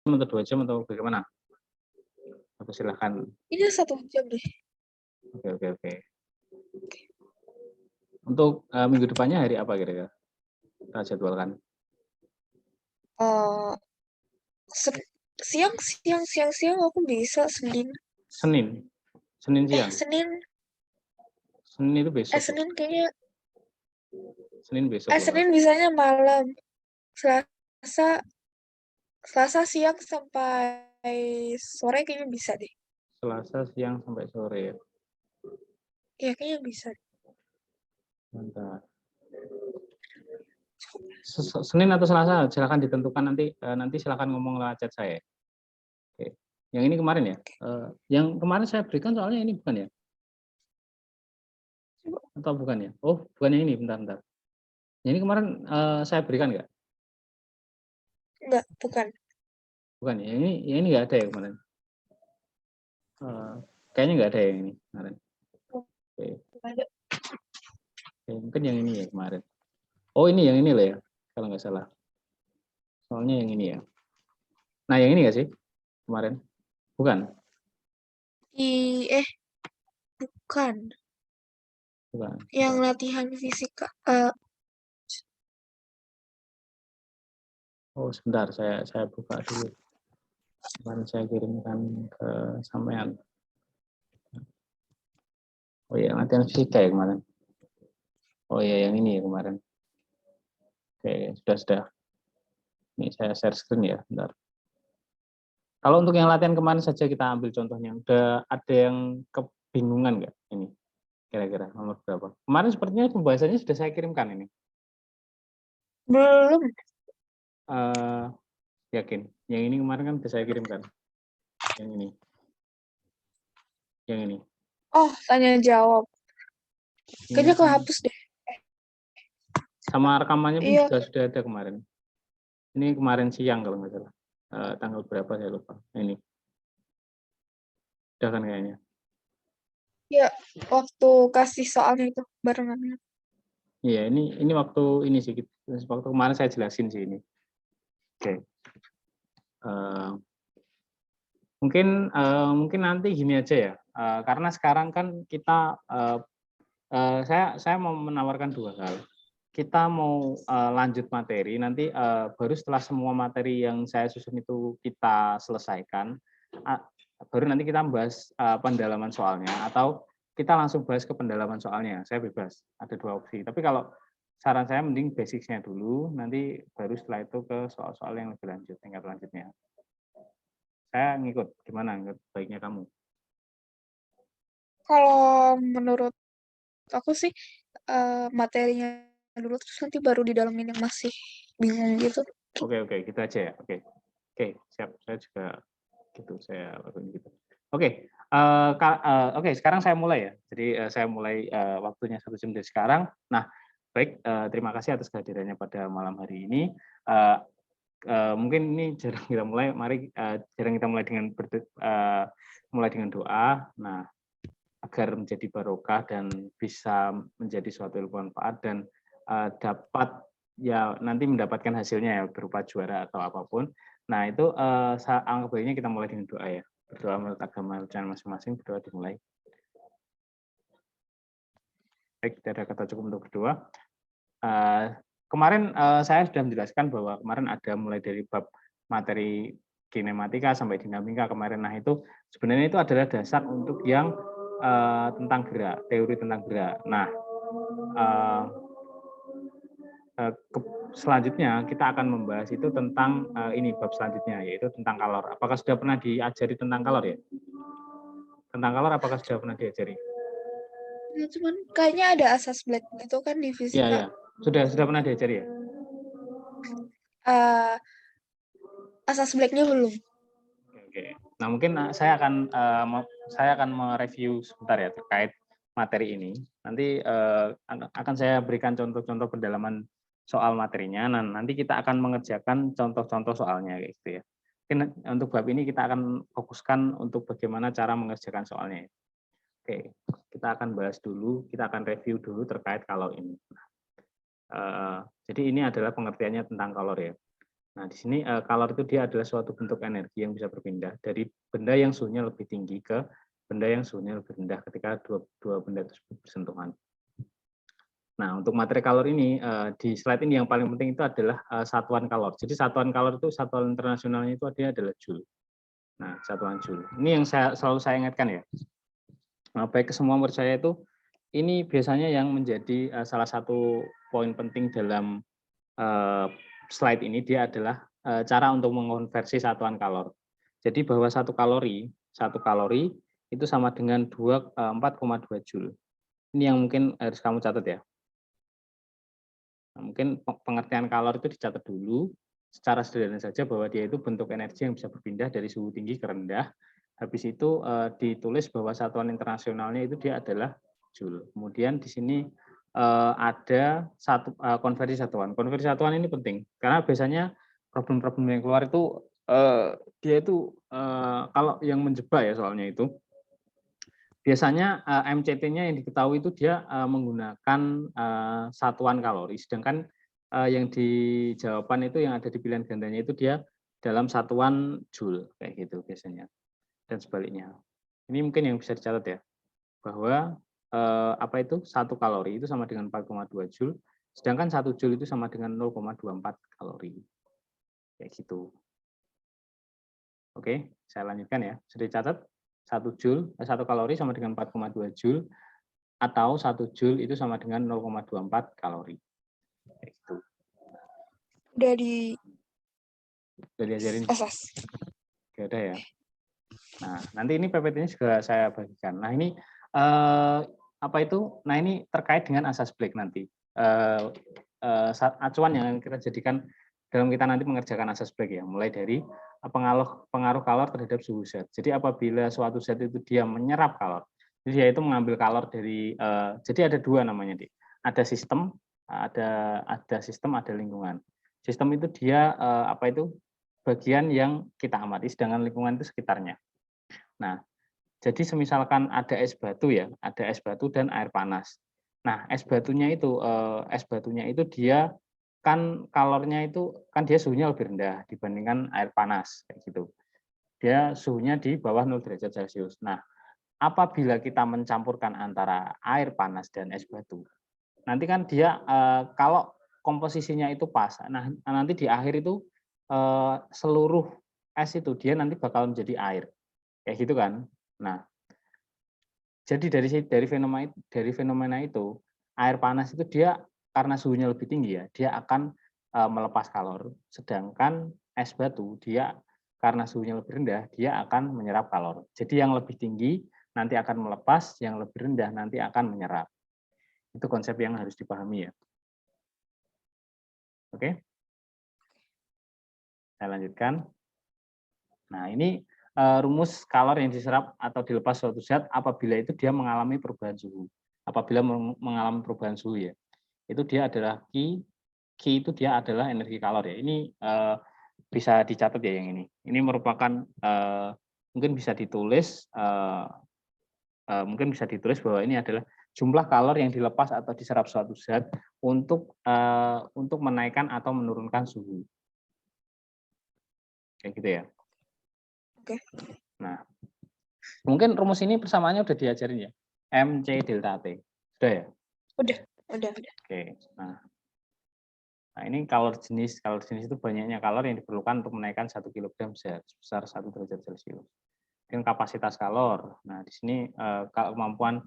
atau 2 jam atau bagaimana? Atau silahkan. Ini 1 jam deh. Oke. Untuk minggu depannya hari apa kira-kira? Kita jadwalkan. Siang aku bisa Senin. Senin siang. Senin. Senin itu besok. Senin kayaknya. Senin besok. Senin bisanya malam. Selasa siang sampai sore kayaknya bisa deh. Selasa siang sampai sore ya. Iya kayaknya bisa. Mantap. Senin atau Selasa silakan ditentukan nanti silakan ngomong lewat chat saya. Oke. Yang ini kemarin ya. Yang kemarin saya berikan soalnya ini bukan ya? Atau bukan ya? Oh, bukan yang ini, bentar. Yang ini kemarin saya berikan nggak? Enggak, bukan. Bukan ya? Yang ini nggak ada ya kemarin? Kayaknya nggak ada yang ini kemarin. Oke. Mungkin yang ini ya kemarin. Oh, ini yang ini loh ya, kalau nggak salah. Soalnya yang ini ya. Nah, yang ini nggak sih kemarin? Bukan? Bukan. Yang latihan fisika. Oh, sebentar, saya buka dulu. Kemarin saya kirimkan ke sampean. Oh iya, latihan fisika ya kemarin. Oh iya, yang ini ya kemarin. Oke, sudah. Ini saya share screen ya, bentar. Kalau untuk yang latihan kemarin saja kita ambil contohnya. Udah ada yang kebingungan nggak ini? Kira-kira nomor berapa? Kemarin sepertinya pembahasannya sudah saya kirimkan ini. Belum. Yakin. Yang ini kemarin kan sudah saya kirimkan. Yang ini. Oh, tanya jawab. Kayaknya kehapus deh. Sama rekamannya pun sudah ada kemarin. Ini kemarin siang kalau nggak salah. Tanggal berapa saya lupa. Ini. Udah kan kayaknya. Ya, waktu kasih soalnya itu barengan. Iya, ini waktu ini sih. Waktu kemarin saya jelasin sih ini. Oke. Mungkin nanti gini aja ya. Karena sekarang kan kita saya mau menawarkan 2 hal. Kita mau lanjut materi, nanti baru setelah semua materi yang saya susun itu kita selesaikan, baru nanti kita membahas pendalaman soalnya, atau kita langsung bahas ke pendalaman soalnya, saya bebas, ada 2 opsi. Tapi kalau saran saya mending basics-nya dulu, nanti baru setelah itu ke soal-soal yang lebih lanjut, tingkat lanjutnya. Saya ngikut, gimana baiknya kamu? Kalau menurut aku sih materinya dulu terus nanti baru di dalam ini masih bingung gitu. Oke, gitu aja ya. Oke, siap. Saya juga gitu, saya lakukan gitu. Oke, sekarang saya mulai ya. Jadi saya mulai waktunya 1 jam dari sekarang. Nah, baik, terima kasih atas kehadirannya pada malam hari ini. Mungkin ini jarang kita mulai, jarang kita mulai dengan doa. Nah, agar menjadi barokah dan bisa menjadi suatu ilmu manfaat dan dapat ya nanti mendapatkan hasilnya ya berupa juara atau apapun. Nah itu angka baiknya kita mulai dengan doa ya. Berdoa menurut agama masing-masing, berdoa dimulai. Baik, kita ada kata cukup untuk berdoa. Kemarin saya sudah menjelaskan bahwa kemarin ada mulai dari bab materi kinematika sampai dinamika kemarin. Nah itu sebenarnya itu adalah dasar untuk yang tentang gerak, teori tentang gerak. Nah, selanjutnya kita akan membahas itu tentang ini bab selanjutnya, yaitu tentang kalor. Apakah sudah pernah diajari tentang kalor ya? Tentang kalor apakah sudah pernah diajari? Ya, cuman kayaknya ada asas Black gitu kan di fisika. Iya. Sudah pernah diajari ya? Asas Black-nya belum. Oke. Nah mungkin saya akan mereview sebentar ya terkait materi ini. Nanti akan saya berikan contoh-contoh pendalaman soal materinya. Nah nanti kita akan mengerjakan contoh-contoh soalnya kayak gitu ya. Mungkin untuk bab ini kita akan fokuskan untuk bagaimana cara mengerjakan soalnya. Oke, kita akan bahas dulu, kita akan review dulu terkait kalor ini. Jadi ini adalah pengertiannya tentang kalor ya. Nah, di sini kalor itu dia adalah suatu bentuk energi yang bisa berpindah dari benda yang suhunya lebih tinggi ke benda yang suhunya lebih rendah ketika dua benda tersebut bersentuhan. Nah, untuk materi kalor ini di slide ini yang paling penting itu adalah satuan kalor. Jadi satuan kalor itu satuan internasionalnya itu adalah joule. Nah, satuan joule. Ini yang selalu saya ingatkan ya. Baik ke semua menurut saya itu ini biasanya yang menjadi salah satu poin penting dalam slide ini dia adalah cara untuk mengonversi satuan kalor. Jadi bahwa satu kalori itu sama dengan 4,2 joule. Ini yang mungkin harus kamu catat ya. Nah, mungkin pengertian kalor itu dicatat dulu secara sederhana saja bahwa dia itu bentuk energi yang bisa berpindah dari suhu tinggi ke rendah. Habis itu ditulis bahwa satuan internasionalnya itu dia adalah joule. Kemudian di sini ada satu konversi satuan. Konversi satuan ini penting karena biasanya problem-problem yang keluar itu dia itu kalau yang menjebak ya soalnya itu biasanya MCT-nya yang diketahui itu dia menggunakan satuan kalori, sedangkan yang di jawaban itu yang ada di pilihan gandanya itu dia dalam satuan joule kayak gitu biasanya dan sebaliknya. Ini mungkin yang bisa dicatat ya bahwa apa itu 1 kalori itu sama dengan 4,2 joule, sedangkan 1 joule itu sama dengan 0,24 kalori kayak gitu. Oke, saya lanjutkan ya. Sudah dicatat 1 kalori sama dengan 4,2 joule atau 1 joule itu sama dengan 0,24 kalori. Kayak gitu. Udah diajarin? asas. Oke, udah ya. Nah, nanti ini PPT-nya juga saya bagikan. Nah, ini apa itu? Nah, ini terkait dengan asas Black nanti. Acuan yang kita jadikan dalam kita nanti mengerjakan asas Black ya, mulai dari pengaruh kalor terhadap suhu zat. Jadi apabila suatu zat itu dia menyerap kalor, jadi dia itu mengambil kalor dari jadi ada dua namanya, Dik. Ada sistem, ada lingkungan. Sistem itu dia apa itu? Bagian yang kita amati, sedangkan lingkungan itu sekitarnya. Nah, jadi semisalkan ada es batu ya, ada es batu dan air panas. Nah, es batunya itu dia kan kalornya itu kan dia suhunya lebih rendah dibandingkan air panas kayak gitu. Dia suhunya di bawah 0 derajat Celcius. Nah, apabila kita mencampurkan antara air panas dan es batu, nanti kan dia kalau komposisinya itu pas, nah nanti di akhir itu seluruh es itu dia nanti bakal menjadi air. Kayak gitu kan. Nah, jadi dari fenomena itu air panas itu dia karena suhunya lebih tinggi ya, dia akan melepas kalor. Sedangkan es batu dia karena suhunya lebih rendah, dia akan menyerap kalor. Jadi yang lebih tinggi nanti akan melepas, yang lebih rendah nanti akan menyerap. Itu konsep yang harus dipahami ya. Oke. Saya lanjutkan. Nah, ini rumus kalor yang diserap atau dilepas suatu zat apabila itu dia mengalami perubahan suhu. Apabila mengalami perubahan suhu ya, itu dia adalah Q. Q itu dia adalah energi kalor ya. Ini bisa dicatat ya yang ini. Ini merupakan mungkin bisa ditulis bahwa ini adalah jumlah kalor yang dilepas atau diserap suatu zat untuk menaikkan atau menurunkan suhu. Kayak gitu ya. Oke. Nah, mungkin rumus ini persamaannya udah diajarin ya. MC delta T. Sudah ya? Udah. Oke. Nah, ini kalor jenis itu banyaknya kalor yang diperlukan untuk menaikkan 1 kg zat sebesar 1 derajat Celcius. Dan kapasitas kalor. Nah, di sini kemampuan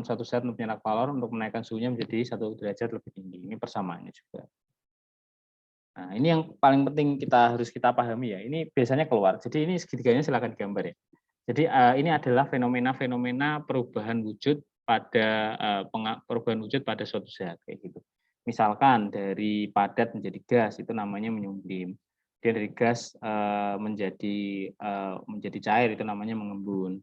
suatu zat untuk menyerap kalor untuk menaikkan suhunya menjadi 1 derajat lebih tinggi. Ini persamaannya juga. Nah, ini yang paling penting harus kita pahami ya. Ini biasanya keluar. Jadi ini segitiganya silakan digambar ya. Jadi ini adalah fenomena-fenomena perubahan wujud pada suatu zat kayak gitu. Misalkan dari padat menjadi gas itu namanya menyumblim. Dia dari gas menjadi cair itu namanya mengembun.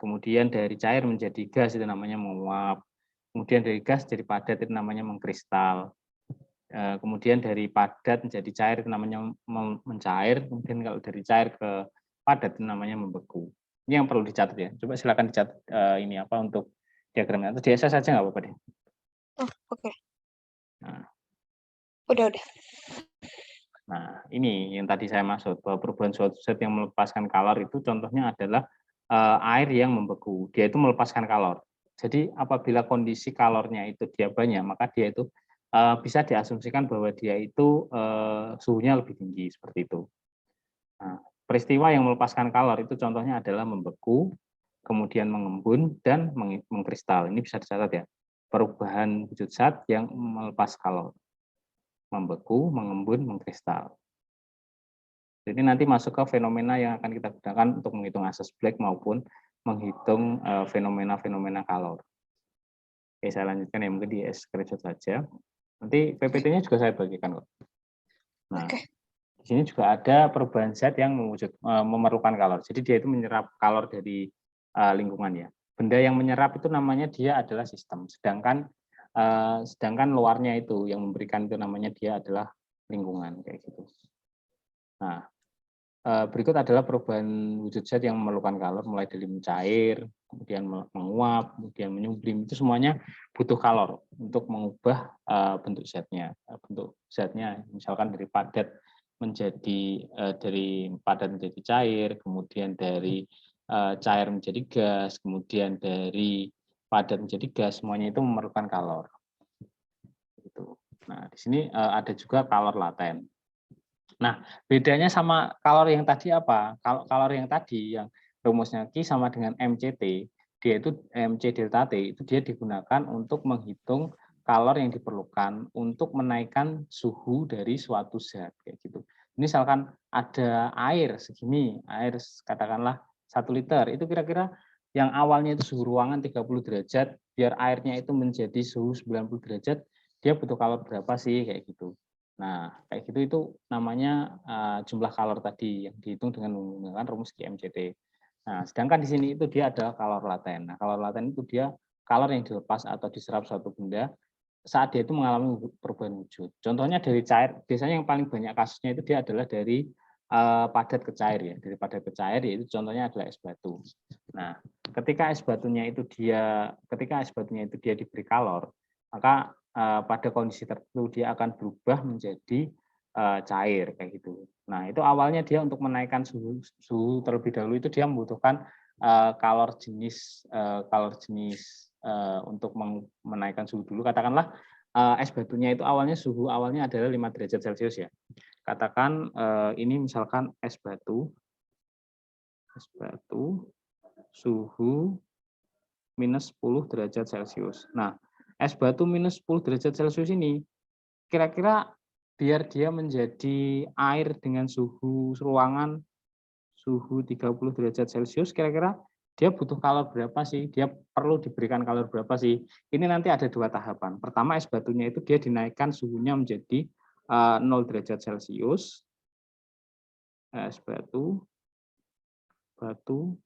Kemudian dari cair menjadi gas itu namanya menguap. Kemudian dari gas jadi padat itu namanya mengkristal. Kemudian dari padat menjadi cair itu namanya mencair. Kemudian kalau dari cair ke padat itu namanya membeku. Ini yang perlu dicatat ya. Coba silakan dicatat ini apa untuk diagramnya. Atau di SS saja nggak apa-apa deh. Oh, oke. Nah. Udah. Nah, ini yang tadi saya maksud, bahwa perubahan suatu zat yang melepaskan kalor itu contohnya adalah air yang membeku. Dia itu melepaskan kalor. Jadi apabila kondisi kalornya itu dia banyak, maka dia itu bisa diasumsikan bahwa dia itu suhunya lebih tinggi seperti itu. Nah, peristiwa yang melepaskan kalor itu contohnya adalah membeku, kemudian mengembun dan mengkristal. Ini bisa dicatat ya. Perubahan wujud zat yang melepas kalor. Membeku, mengembun, mengkristal. Jadi nanti masuk ke fenomena yang akan kita gunakan untuk menghitung asas Black maupun menghitung fenomena-fenomena kalor. Oke, saya lanjutkan ya, mungkin di screenshot saja. Nanti PPT-nya juga saya bagikan kok. Nah, di sini juga ada perubahan zat yang memerlukan kalor. Jadi dia itu menyerap kalor dari lingkungan ya. Benda yang menyerap itu namanya dia adalah sistem. Sedangkan luarnya itu yang memberikan itu namanya dia adalah lingkungan kayak gitu. Nah, berikut adalah perubahan wujud zat yang memerlukan kalor, mulai dari mencair, kemudian menguap, kemudian menyublim, itu semuanya butuh kalor untuk mengubah bentuk zatnya. Bentuk zatnya misalkan dari padat menjadi cair, kemudian dari cair menjadi gas, kemudian dari padat menjadi gas, semuanya itu memerlukan kalor. Gitu. Nah, di sini ada juga kalor laten. Nah, bedanya sama kalor yang tadi apa? Kalor yang tadi yang rumusnya Q sama dengan MCT, dia itu MC delta T, itu dia digunakan untuk menghitung kalor yang diperlukan untuk menaikkan suhu dari suatu zat kayak gitu. Misalkan ada air segini, air katakanlah 1 liter, itu kira-kira yang awalnya itu suhu ruangan 30 derajat, biar airnya itu menjadi suhu 90 derajat, dia butuh kalor berapa sih kayak gitu. Nah, kayak gitu itu namanya jumlah kalor tadi yang dihitung dengan menggunakan rumus QMCT. Nah, sedangkan di sini itu dia adalah kalor laten. Nah, kalor laten itu dia kalor yang dilepas atau diserap suatu benda saat dia itu mengalami perubahan wujud. Contohnya dari cair, biasanya yang paling banyak kasusnya itu dia adalah dari padat ke cair ya. Dari padat ke cair yaitu contohnya adalah es batu. Nah, ketika es batunya itu dia diberi kalor, maka pada kondisi tertentu dia akan berubah menjadi cair kayak gitu. Nah, itu awalnya dia untuk menaikkan suhu terlebih dahulu itu dia membutuhkan kalor jenis untuk menaikkan suhu dulu. Katakanlah es batunya itu suhu awalnya adalah 5 derajat Celcius ya. Katakan ini misalkan es batu suhu minus 10 derajat Celcius. Nah, es batu minus 10 derajat Celcius ini kira-kira biar dia menjadi air dengan suhu ruangan suhu 30 derajat Celcius, kira-kira dia butuh kalor berapa sih? Dia perlu diberikan kalor berapa sih? Ini nanti ada 2 tahapan. Pertama, es batunya itu dia dinaikkan suhunya menjadi 0 derajat Celcius. Es batu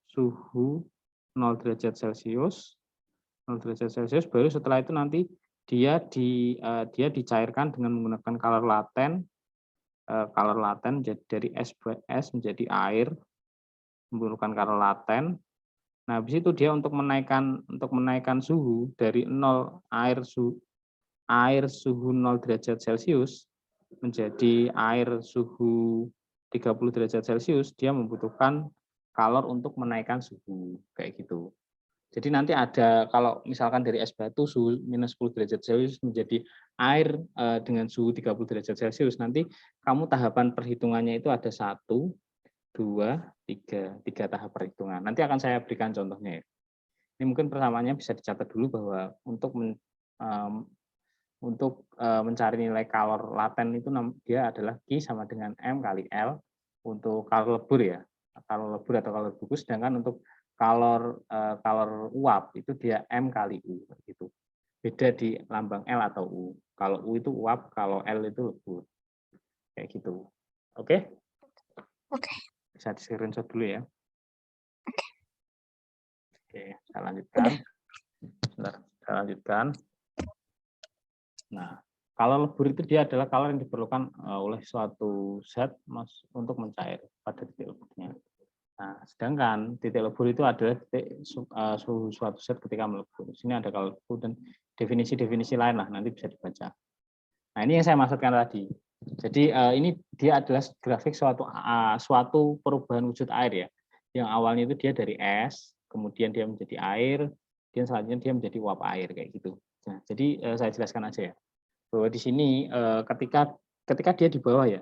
suhu 0 derajat Celcius. 0 derajat Celcius, baru setelah itu nanti dia dicairkan dengan menggunakan kalor laten dari es menjadi air, menggunakan kalor laten. Nah, habis itu dia untuk menaikkan suhu dari 0 air suhu 0 derajat Celcius menjadi air suhu 30 derajat Celcius, dia membutuhkan kalor untuk menaikkan suhu kayak gitu. Jadi nanti ada kalau misalkan dari es batu suhu minus 10 derajat Celcius menjadi air dengan suhu 30 derajat Celcius, nanti kamu tahapan perhitungannya itu ada 1, 2, 3 tahap perhitungan. Nanti akan saya berikan contohnya ya. Ini mungkin pertamanya bisa dicatat dulu bahwa untuk mencari nilai kalor laten itu dia adalah Q sama dengan M kali L untuk kalor lebur ya. Kalor lebur atau kalor buku, sedangkan untuk kalor uap itu dia M kali U gitu. Beda di lambang L atau U. Kalau U itu uap, kalau L itu lebur. Kayak gitu. Oke? Oke. Bisa di-screenshot dulu ya. Oke, saya lanjutkan. Udah. Sebentar, saya lanjutkan. Nah, kalau lebur itu dia adalah kalor yang diperlukan oleh suatu zat untuk mencair pada titik leburnya. Nah, sedangkan titik lebur itu adalah titik suhu suatu zat ketika melebur. Di sini ada kalor lebur dan definisi-definisi lain lah nanti bisa dibaca. Nah, ini yang saya maksudkan tadi. Jadi ini dia adalah grafik suatu perubahan wujud air ya. Yang awalnya itu dia dari es, kemudian dia menjadi air, dan selanjutnya dia menjadi uap air kayak gitu. Nah, jadi saya jelaskan aja ya. Bahwa di sini ketika dia di bawah ya,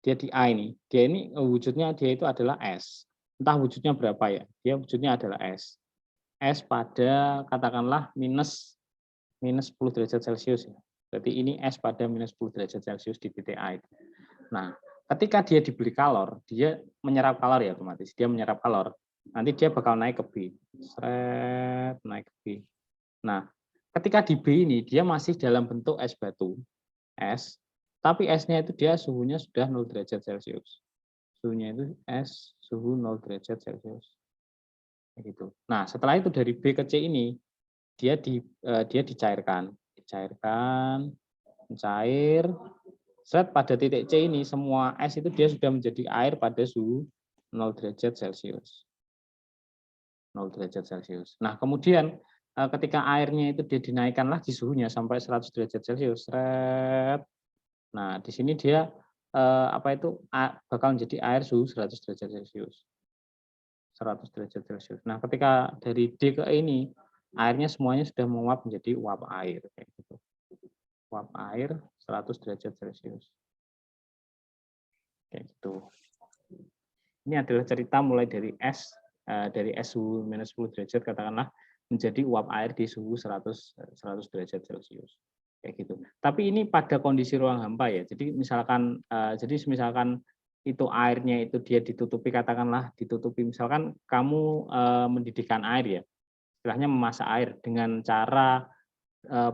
dia di A ini, dia ini wujudnya dia itu adalah es. Entah wujudnya berapa ya, dia wujudnya adalah es. Es pada katakanlah minus 10 derajat Celcius ya. Berarti ini es pada minus 10 derajat Celcius di titik A itu. Nah, ketika dia diberi kalor, dia menyerap kalor ya otomatis. Dia menyerap kalor. Nanti dia bakal naik ke B. Seret, naik ke B. Nah, ketika di B ini dia masih dalam bentuk es batu, es, tapi esnya itu dia suhunya sudah 0 derajat Celcius. Suhunya itu es suhu 0 derajat Celcius. Gitu. Nah, setelah itu dari B ke C ini dia dicairkan, mencair. Seret pada titik C ini semua es itu dia sudah menjadi air pada suhu 0 derajat Celcius. 0 derajat Celcius. Nah, kemudian ketika airnya itu dia dinaikkan lagi suhunya sampai 100 derajat Celcius. Seret. Nah, di sini dia bakal menjadi air suhu 100 derajat Celcius. 100 derajat Celcius. Nah, ketika dari D ke E ini airnya semuanya sudah menguap menjadi uap air kayak gitu. Uap air 100 derajat Celcius. Kayak gitu. Ini adalah cerita mulai dari es suhu minus 10 derajat katakanlah menjadi uap air di suhu 100 derajat Celcius. Kayak gitu. Tapi ini pada kondisi ruang hampa ya. Jadi misalkan itu airnya itu dia ditutupi katakanlah misalkan kamu mendidihkan air ya. Istilahnya memasak air dengan cara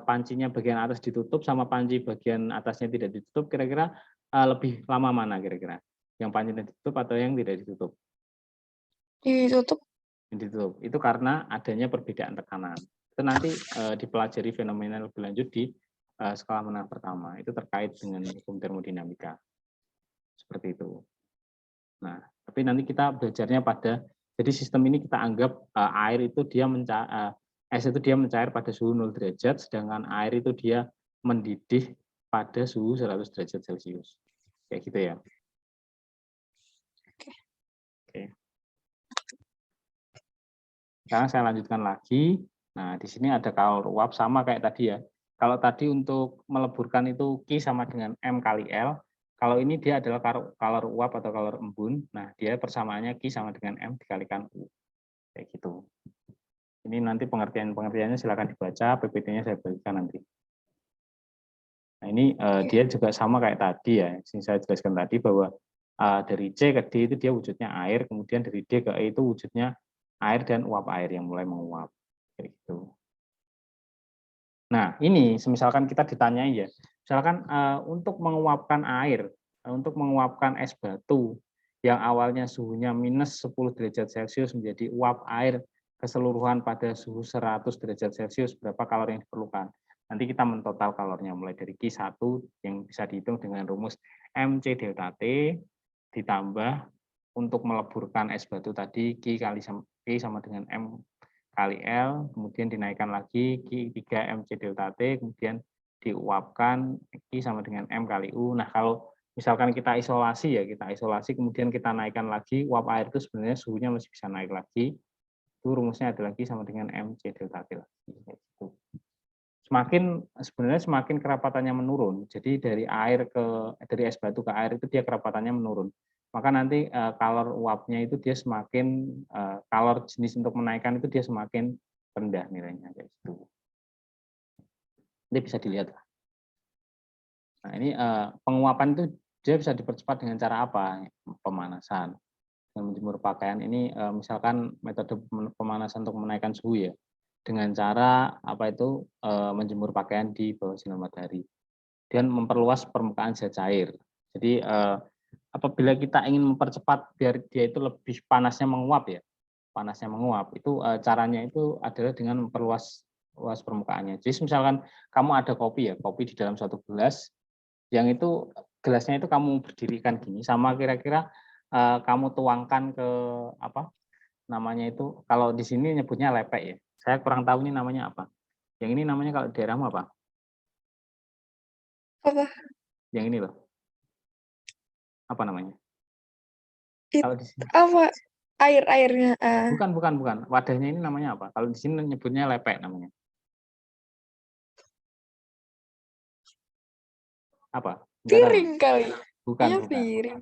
pancinya bagian atas ditutup sama panci bagian atasnya tidak ditutup, kira-kira lebih lama mana kira-kira? Yang pancinya ditutup atau yang tidak ditutup? Ditutup. Yang ditutup. Itu karena adanya perbedaan tekanan. Itu nanti dipelajari fenomena lebih lanjut di skala menengah pertama. Itu terkait dengan hukum termodinamika. Seperti itu. Nah, tapi nanti kita belajarnya jadi sistem ini kita anggap air itu dia es itu dia mencair pada suhu 0 derajat, sedangkan air itu dia mendidih pada suhu 100 derajat Celcius. Kayak gitu ya. Oke. Sekarang saya lanjutkan lagi. Nah, di sini ada kalor uap sama kayak tadi ya. Kalau tadi untuk meleburkan itu Q sama dengan M kali L. Kalau ini dia adalah kalor uap atau kalor embun. Nah, dia persamaannya Q sama dengan M dikalikan U. Kayak gitu. Ini nanti pengertiannya silakan dibaca, PPT-nya saya berikan nanti. Nah, ini dia juga sama kayak tadi ya, yang saya jelaskan tadi bahwa dari C ke D itu dia wujudnya air, kemudian dari D ke E itu wujudnya air dan uap air yang mulai menguap. Kayak gitu. Nah, ini misalkan kita ditanyai ya, misalkan untuk menguapkan air, untuk menguapkan es batu yang awalnya suhunya minus 10 derajat Celcius menjadi uap air keseluruhan pada suhu 100 derajat Celcius, berapa kalori yang diperlukan? Nanti kita mentotal kalornya mulai dari Q1 yang bisa dihitung dengan rumus MC delta T ditambah untuk meleburkan es batu tadi Q sama dengan M kali L, kemudian dinaikkan lagi Q3 MC delta T, kemudian diuapkan Q sama dengan M kali U. Nah, kalau misalkan kita isolasi kemudian kita naikkan lagi, uap air itu sebenarnya suhunya masih bisa naik lagi. Itu rumusnya adalah Q sama dengan MC delta T lagi. Sebenarnya semakin kerapatannya menurun. Jadi dari es batu ke air itu dia kerapatannya menurun. Maka nanti kalor uapnya itu dia semakin kalor jenis untuk menaikkan itu dia semakin rendah nilainya kayak gitu. Ini bisa dilihat. Nah, ini penguapan itu dia bisa dipercepat dengan cara apa? Pemanasan. Dengan menjemur pakaian ini misalkan metode pemanasan untuk menaikkan suhu ya. Dengan cara menjemur pakaian di bawah sinar matahari dan memperluas permukaan zat cair. Jadi apabila kita ingin mempercepat biar dia itu lebih panasnya menguap ya, itu caranya itu adalah dengan memperluas permukaannya. Jadi misalkan kamu ada kopi di dalam satu gelas, yang itu gelasnya itu kamu berdirikan gini, sama kira-kira kamu tuangkan ke namanya itu, kalau di sini nyebutnya lepek ya. Saya kurang tahu ini namanya apa. Yang ini namanya kalau di daerahmu apa? Apa? Yang ini loh. Apa namanya? Kalau di sini Apa? Airnya. bukan. Wadahnya ini namanya apa? Kalau di sini nyebutnya lepek namanya. Apa? Enggak tahu. Piring kali. Bukan. Iya, piring.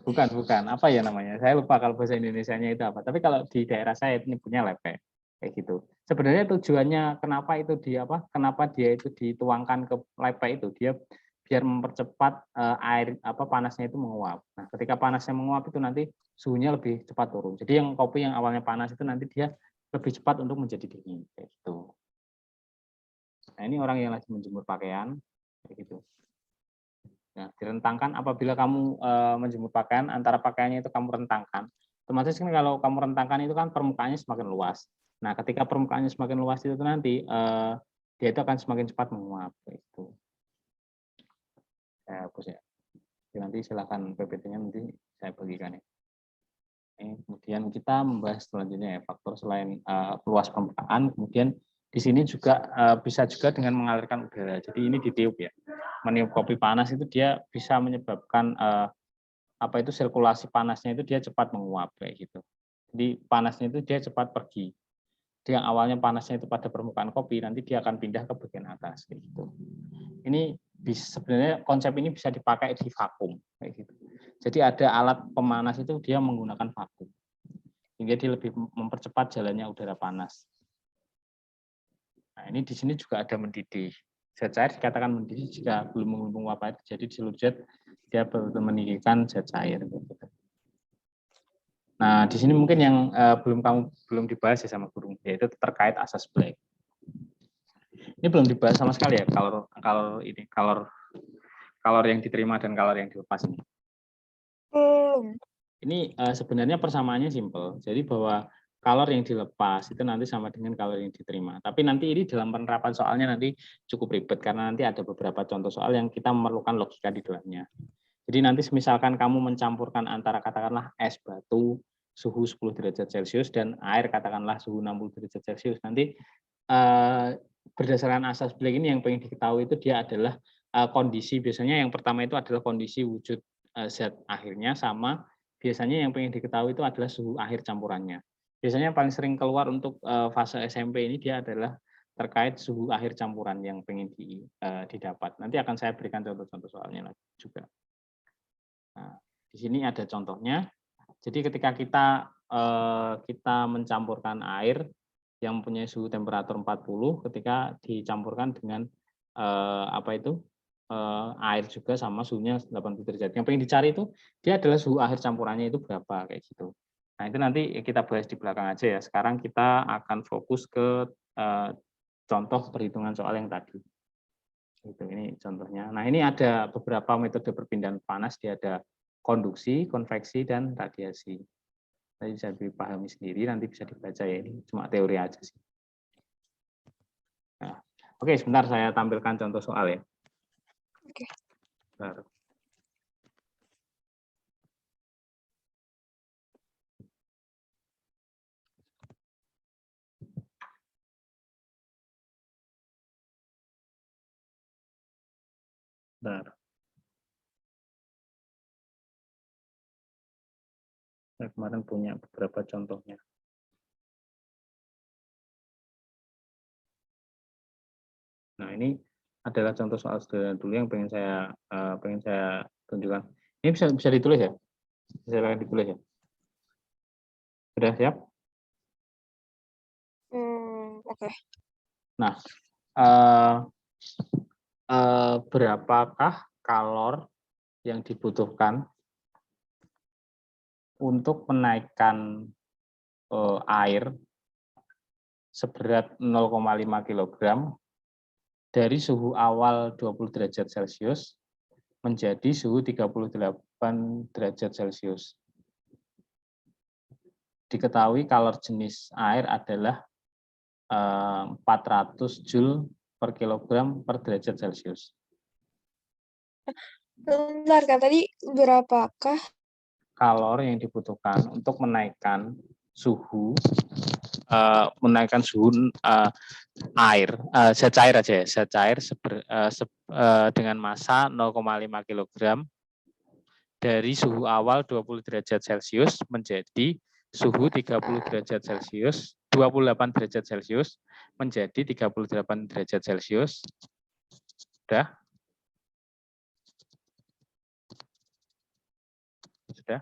Bukan. Apa ya namanya? Saya lupa kalau bahasa Indonesianya itu apa. Tapi kalau di daerah saya itu nyebutnya lepek. Kayak gitu. Sebenarnya tujuannya kenapa itu Kenapa dia itu dituangkan ke lepek itu? Dia biar mempercepat air panasnya itu menguap. Nah, ketika panasnya menguap itu nanti suhunya lebih cepat turun. Jadi yang kopi yang awalnya panas itu nanti dia lebih cepat untuk menjadi dingin kayak gitu. Nah, ini orang yang lagi menjemur pakaian kayak gitu. Nah, direntangkan apabila kamu menjemur pakaian, antara pakaiannya itu kamu rentangkan. Otomatis kan kalau kamu rentangkan itu kan permukaannya semakin luas. Nah, ketika permukaannya semakin luas itu nanti dia itu akan semakin cepat menguap. Itu. Saya hapus ya. Jadi nanti silakan PPT-nya nanti saya bagikan ya. Kemudian kita membahas selanjutnya ya faktor selain luas permukaan, kemudian di sini juga bisa juga dengan mengalirkan udara. Jadi ini ditiup ya. Meniup kopi panas itu dia bisa menyebabkan sirkulasi panasnya itu dia cepat menguap kayak gitu. Jadi panasnya itu dia cepat pergi. Dia yang awalnya panasnya itu pada permukaan kopi, nanti dia akan pindah ke bagian atas kayak gitu. Ini sebenarnya konsep ini bisa dipakai di vakum kayak gitu. Jadi ada alat pemanas itu dia menggunakan vakum. Sehingga dia lebih mempercepat jalannya udara panas. Nah, ini di sini juga ada mendidih. Zat cair dikatakan mendidih jika belum mengumpul uap air, jadi di seluruh zat dia mendidihkan zat cair. Nah, di sini mungkin yang belum dibahas ya sama guru, yaitu terkait asas Black. Ini belum dibahas sama sekali ya kalor yang diterima dan kalor yang dilepas ini. Ini sebenarnya persamaannya simpel. Jadi bahwa kalor yang dilepas itu nanti sama dengan kalor yang diterima. Tapi nanti ini dalam penerapan soalnya nanti cukup ribet karena nanti ada beberapa contoh soal yang kita memerlukan logika di dalamnya. Jadi nanti misalkan kamu mencampurkan antara katakanlah es batu suhu 10 derajat Celcius dan air katakanlah suhu 60 derajat Celcius. Nanti berdasarkan asas Black ini yang pengen diketahui itu dia adalah kondisi, biasanya yang pertama itu adalah kondisi wujud zat akhirnya, sama biasanya yang pengen diketahui itu adalah suhu akhir campurannya. Biasanya yang paling sering keluar untuk fase SMP ini dia adalah terkait suhu akhir campuran yang pengen didapat. Nanti akan saya berikan contoh-contoh soalnya lagi juga. Nah, di sini ada contohnya. Jadi ketika kita mencampurkan air yang mempunyai suhu temperatur 40, ketika dicampurkan dengan air juga sama suhunya 80 derajat. Yang pengen dicari itu dia adalah suhu akhir campurannya itu berapa kayak gitu. Nah, itu nanti kita bahas di belakang aja ya. Sekarang kita akan fokus ke contoh perhitungan soal yang tadi. Itu ini contohnya. Nah, ini ada beberapa metode perpindahan panas, dia ada konduksi, konveksi, dan radiasi. Nanti bisa dipahami sendiri, nanti bisa dibaca ya, ini cuma teori aja sih. Nah, oke, sebentar saya tampilkan contoh soal ya. Oke. Bentar. Bentar. Saya kemarin punya beberapa contohnya. Nah, ini adalah contoh soal sederhana dulu yang pengen saya tunjukkan. Ini bisa ditulis ya? Silakan ditulis ya. Sudah siap? Oke. Nah, berapakah kalor yang dibutuhkan untuk menaikkan air seberat 0,5 kg dari suhu awal 20 derajat Celcius menjadi suhu 38 derajat Celcius. Diketahui kalor jenis air adalah 400 Joule per kilogram per derajat Celcius. Bentar, Kak, tadi berapakah kalor yang dibutuhkan untuk menaikkan suhu air, zat cair aja ya, zat cair dengan massa 0,5 kg dari suhu awal 20 derajat Celcius menjadi suhu 30 derajat Celcius, 28 derajat Celcius menjadi 38 derajat Celcius. Sudah? Sudah?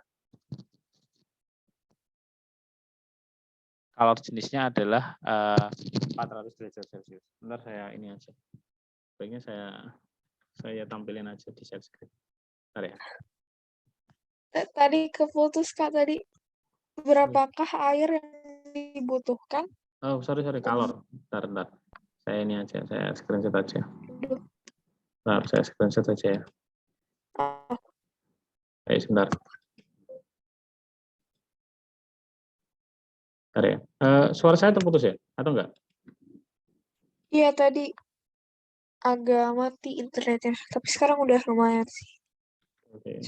Kalau jenisnya adalah 400 derajat Celcius. Bentar saya ini aja. Baiknya saya tampilin aja di share screen. Bentar ya. Tadi keputus Kak tadi. Berapakah air yang dibutuhkan? Oh, sorry, kalor. Bentar. Saya ini aja, saya screenshot aja. Bentar, saya screenshot aja ya. Sebentar. Bentar ya. Suara saya terputus ya? Atau enggak? Iya tadi agak mati internetnya, tapi sekarang udah lumayan sih. Oke.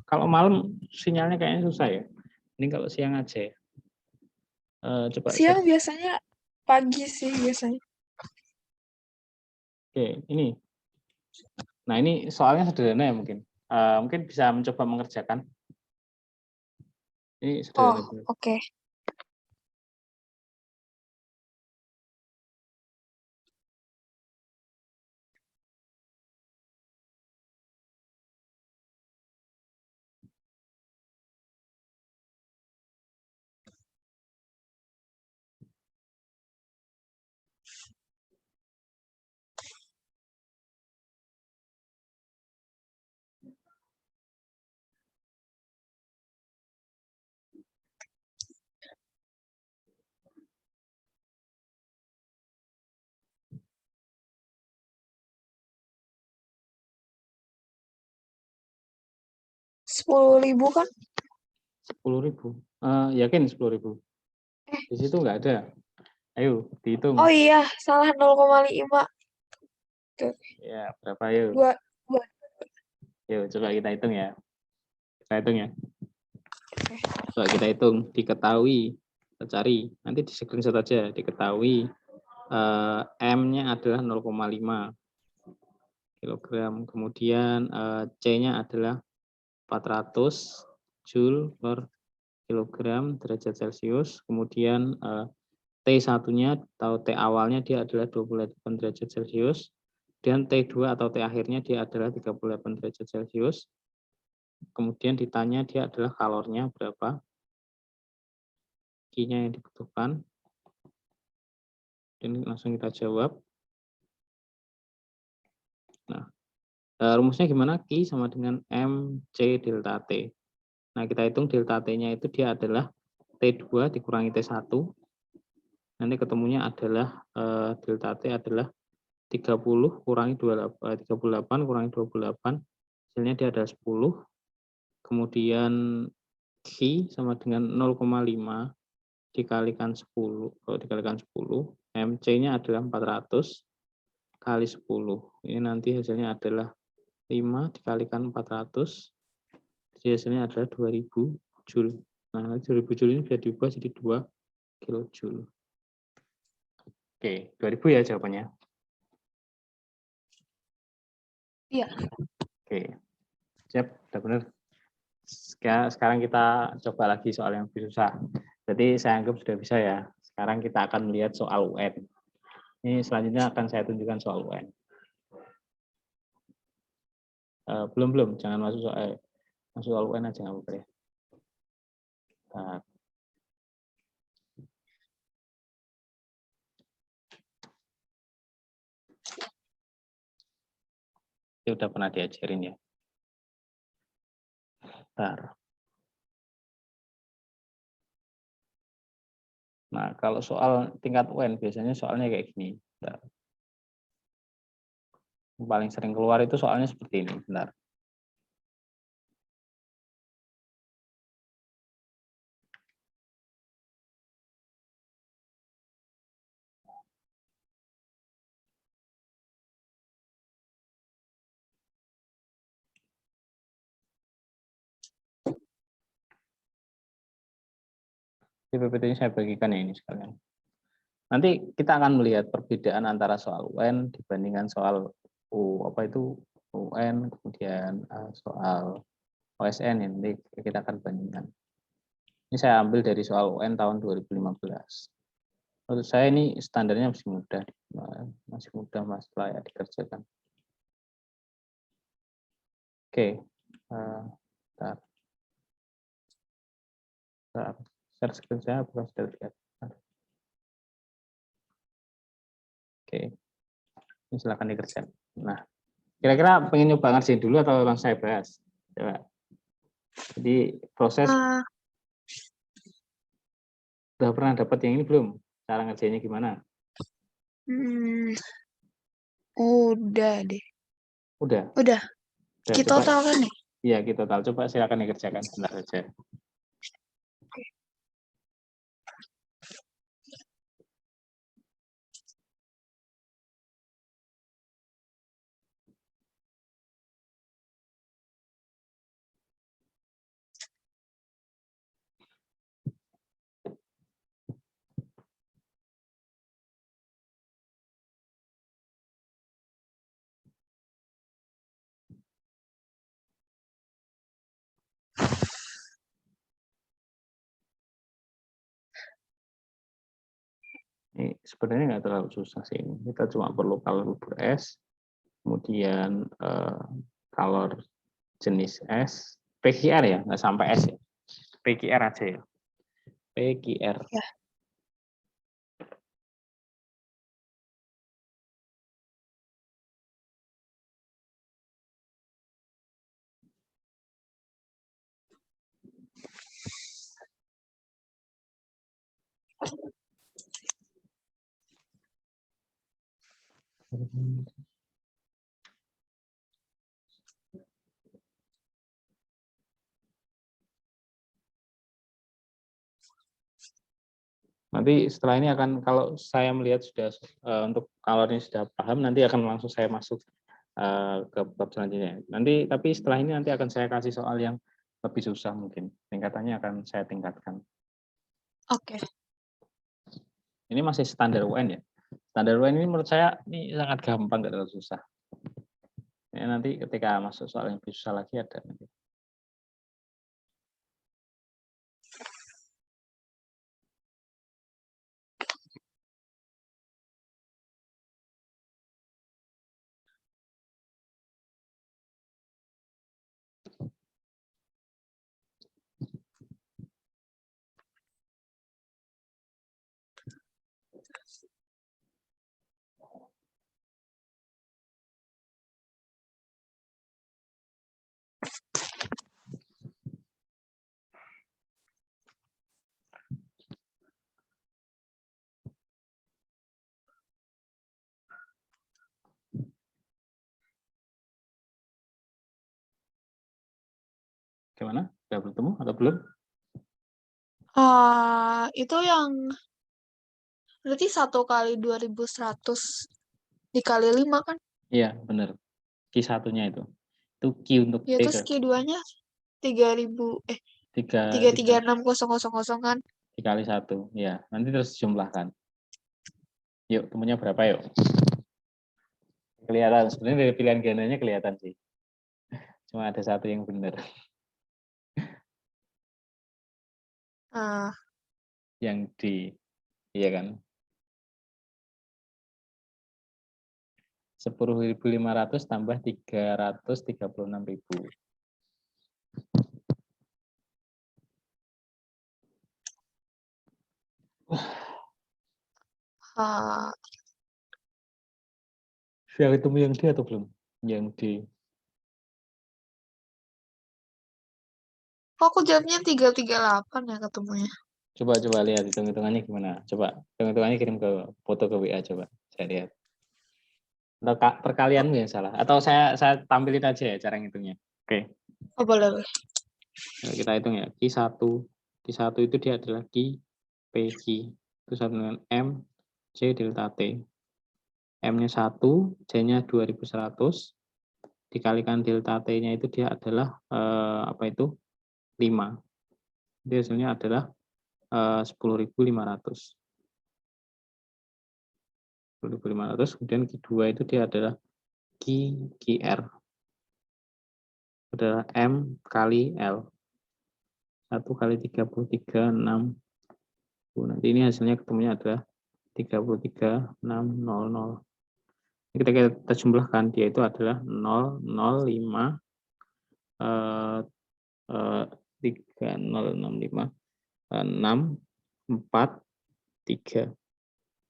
Kalau malam sinyalnya kayaknya susah ya. Ini kalau siang aja ya. Coba Siang biasanya pagi sih biasanya. Oke, ini. Nah, ini soalnya sederhana ya mungkin. Mungkin bisa mencoba mengerjakan. Ini sederhana. Oke. Rp10.000 kan? 10.000. Yakin 10.000. Di situ nggak ada. Ayo dihitung. Oh iya, salah 0,5. Ya, berapa yuk? 2. Yuk, coba kita hitung ya. Kita hitung ya. Coba kita hitung. Diketahui, kita cari. Nanti di screenshot aja. Diketahui M-nya adalah 0,5 kilogram. Kemudian C-nya adalah 400 Joule per kilogram derajat Celcius. Kemudian T1-nya atau T awalnya dia adalah 28 derajat Celcius. Dan T2 atau T akhirnya dia adalah 38 derajat Celcius. Kemudian ditanya dia adalah kalornya berapa. Q-nya yang dibutuhkan. Dan langsung kita jawab. Nah, rumusnya gimana? Q sama dengan MC delta T. Nah, kita hitung delta T-nya itu dia adalah T2 dikurangi T1. Nanti ketemunya adalah delta T adalah 30 kurangi 38 kurangi 28. Hasilnya dia adalah 10. Kemudian Q sama dengan 0,5 dikalikan 10. Kalau dikalikan 10, MC-nya adalah 400 kali 10. Ini nanti hasilnya adalah 5 dikalikan 400. Jadi hasilnya adalah 2000 Joule. Nah, 2000 Joule ini bisa diubah jadi 2 kilojoule. Oke, 2000 ya jawabannya. Iya. Oke, siap, udah benar. Sekarang kita coba lagi soal yang lebih susah. Jadi saya anggap sudah bisa ya. Sekarang kita akan melihat soal UN. Ini selanjutnya akan saya tunjukkan soal UN. Belum, jangan masuk soal UN aja nggak apa-apa ya. Nah. Ini udah pernah diajarin ya. Bentar. Nah, kalau soal tingkat UN biasanya soalnya kayak gini. Bentar. Yang paling sering keluar itu soalnya seperti ini. Bentar. Di PPT-nya saya bagikan ya ini sekalian. Nanti kita akan melihat perbedaan antara soal UN dibandingkan soal UN, kemudian soal OSN ya, nanti kita akan bandingkan. Ini saya ambil dari soal UN tahun 2015. Menurut saya ini standarnya masih mudah, Mas, layak dikerjakan. Oke, bentar. Share screen saya apakah sudah terlihat? Oke, ini silakan dikerjakan. Nah, kira-kira pengen nyoba ngerjain dulu atau langsung saya bahas? Coba. Jadi proses udah pernah dapat yang ini belum? Cara ngerjainnya gimana? Udah deh. Udah. Udah. Kita Coba. total kan nih? Iya, kita total. Coba silakan dikerjakan sebentar saja. Ini sebenarnya nggak terlalu susah sih ini. Kita cuma perlu color S, kemudian color jenis S, PQR ya, nggak sampai S ya. PQR aja ya. PQR. Ya. Nanti setelah ini akan, kalau saya melihat sudah untuk colornya sudah paham, nanti akan langsung saya masuk ke bab selanjutnya. Nanti tapi setelah ini nanti akan saya kasih soal yang lebih susah mungkin. Tingkatannya akan saya tingkatkan. Oke. Ini masih standar UN ya. Standar UN ini menurut saya ini sangat gampang, nggak terlalu susah. Ya, nanti ketika masuk soal yang lebih susah lagi ada nanti. Gimana? Sudah bertemu atau belum? Itu yang berarti 1 kali 2100 dikali 5 kan? Iya, benar. Q1-nya itu. Itu Q untuk Ya T terus ke Q2-nya 3000 3 336.000 kan? dikali 1. Ya, nanti terus jumlahkan. Yuk, temunya berapa yuk? Kelihatan, sebenarnya dari pilihan gandanya kelihatan sih. Cuma ada satu yang benar. Yang di, iya kan? 10.500 tambah 336.000. Sudah ketemu yang D atau belum? Yang D. Kok aku jawabnya 338 ya ketemunya? Coba lihat hitung-hitungannya gimana. Coba hitung-hitungannya kirim ke foto ke WA coba. Saya lihat. Atau perkalianmu yang salah. Atau saya tampilin aja ya cara ngitungnya. Oke. Oh, boleh. Kita hitung ya. Q1 itu dia adalah Q, PQ. Itu sama dengan M, C delta T. M-nya 1, C-nya 2100, dikalikan delta T-nya itu dia adalah apa itu? 5. Jadi hasilnya adalah 10.500. 10.500, kemudian Q2 itu dia adalah QR. adalah M kali L. 1 kali 33, 6. Nanti ini hasilnya ketemunya adalah 33.600. Ketika kita jumlahkan, dia itu adalah 005 3065 643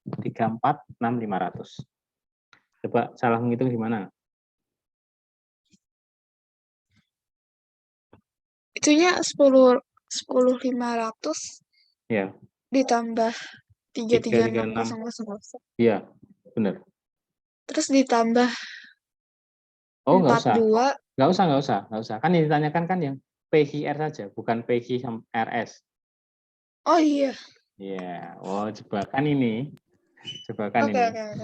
346.500. Coba salah menghitung gimana? Itunya 10.500 Ya, ditambah 336. 336,000. Iya, benar. Terus ditambah Oh, nggak usah. 42. Nggak usah. Kan yang ditanyakan kan yang PQR saja, bukan PQ sama RS. Oh iya. Iya, oh jebakan ini. Jebakan Oke, ini. oke, oke.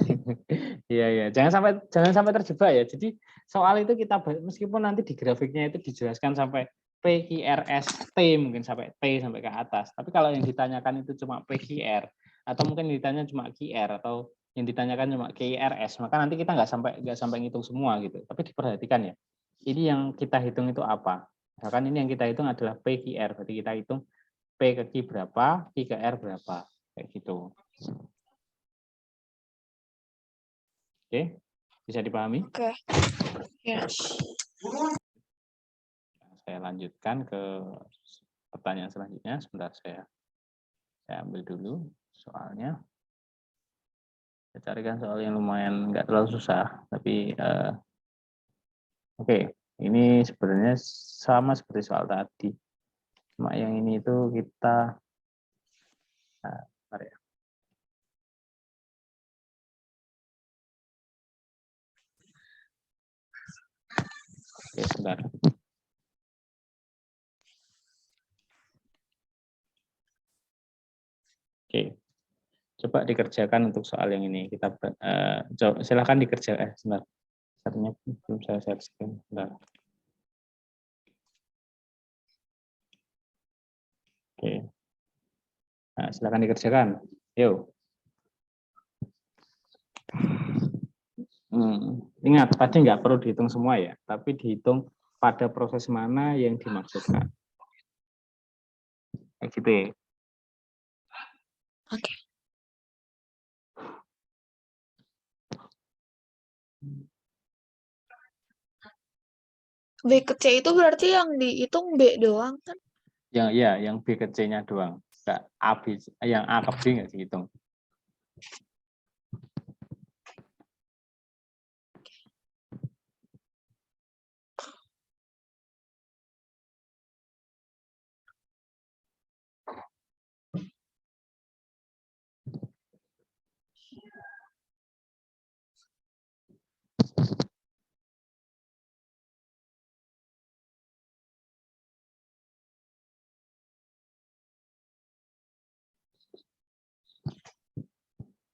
Iya. Jangan sampai terjebak ya. Jadi soal itu kita meskipun nanti di grafiknya itu dijelaskan sampai PQRST mungkin sampai T sampai ke atas. Tapi kalau yang ditanyakan itu cuma PQR atau mungkin ditanya cuma QR atau yang ditanyakan cuma KRS, maka nanti kita nggak sampai ngitung semua gitu. Tapi diperhatikan ya. Ini yang kita hitung itu apa? Misalkan ini yang kita hitung adalah PQR, berarti kita hitung P ke Q berapa, Q ke R berapa, kayak gitu. Oke, bisa dipahami? Oke. Ya. Saya lanjutkan ke pertanyaan selanjutnya. Sebentar saya ambil dulu soalnya. Saya carikan soal yang lumayan nggak terlalu susah, tapi oke. Ini sebenarnya sama seperti soal tadi. Cuma yang ini itu kita, bentar ya. Oke, sebentar. Oke, coba dikerjakan untuk soal yang ini. Kita silakan dikerjakan. Sebentar. Sebenarnya belum saya share screen. Sebentar. Oke. Nah, silakan dikerjakan. Yuk. Ingat, tadi nggak perlu dihitung semua ya, tapi dihitung pada proses mana yang dimaksudkan. Kayak gitu ya. Oke. B ke C itu berarti yang dihitung B doang kan? Yang B ke C-nya doang. Nggak A, B, yang A ke B nggak dihitung.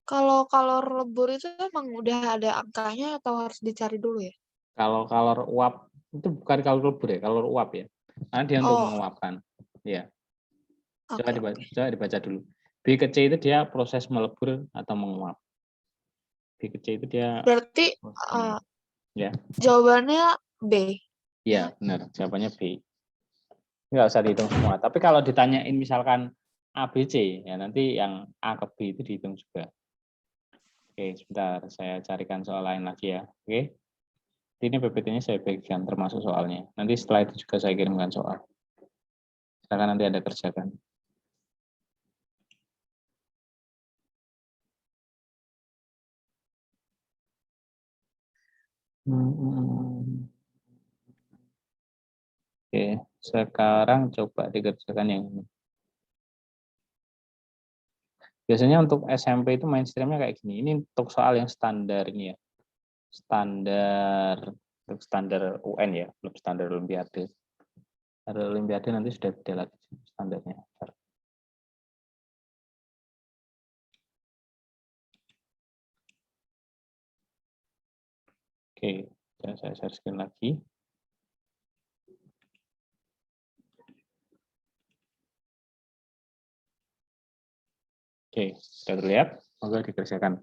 Kalau kalor lebur itu emang udah ada angkanya atau harus dicari dulu ya? Kalau kalor uap, itu bukan kalor lebur ya, kalor uap ya. Karena dia untuk Oh, menguapkan. Ya, coba oke. dibaca dulu. B ke C itu dia proses melebur atau menguap. B ke C itu dia Berarti ya. jawabannya B. Iya, benar. Jawabannya B. Nggak usah dihitung semua. Tapi kalau ditanyain misalkan A, B, C, ya nanti yang A ke B itu dihitung juga. Oke, sebentar. Saya carikan soal lain lagi ya. Oke. Ini PPT-nya saya bagikan termasuk soalnya. Nanti setelah itu juga saya kirimkan soal. Silakan nanti Anda kerjakan. Oke, sekarang coba dikerjakan yang ini. Biasanya untuk SMP itu mainstreamnya kayak gini. Ini untuk soal yang standar ini ya. Standar, untuk standar UN ya, belum standar Olimpiade. Standar Olimpiade nanti sudah beda lagi standarnya. Oke, saya share screen lagi. Oke, sudah terlihat? Monggo dikerjakan.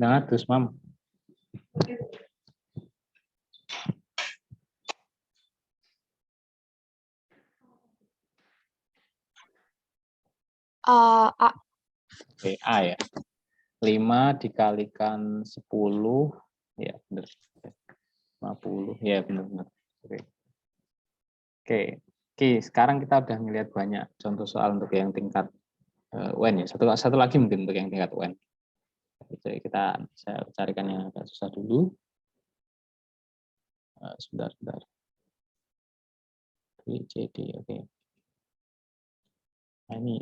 900, Mam. A. Oke, A ya. 5 dikalikan 10, ya benar. 50, ya benar-benar. Oke. Oke, sekarang kita udah ngelihat banyak contoh soal untuk yang tingkat UN ya. Satu lagi mungkin untuk yang tingkat UN. Jadi saya carikan yang agak susah dulu. Sebentar. BCD, oke. Nah, ini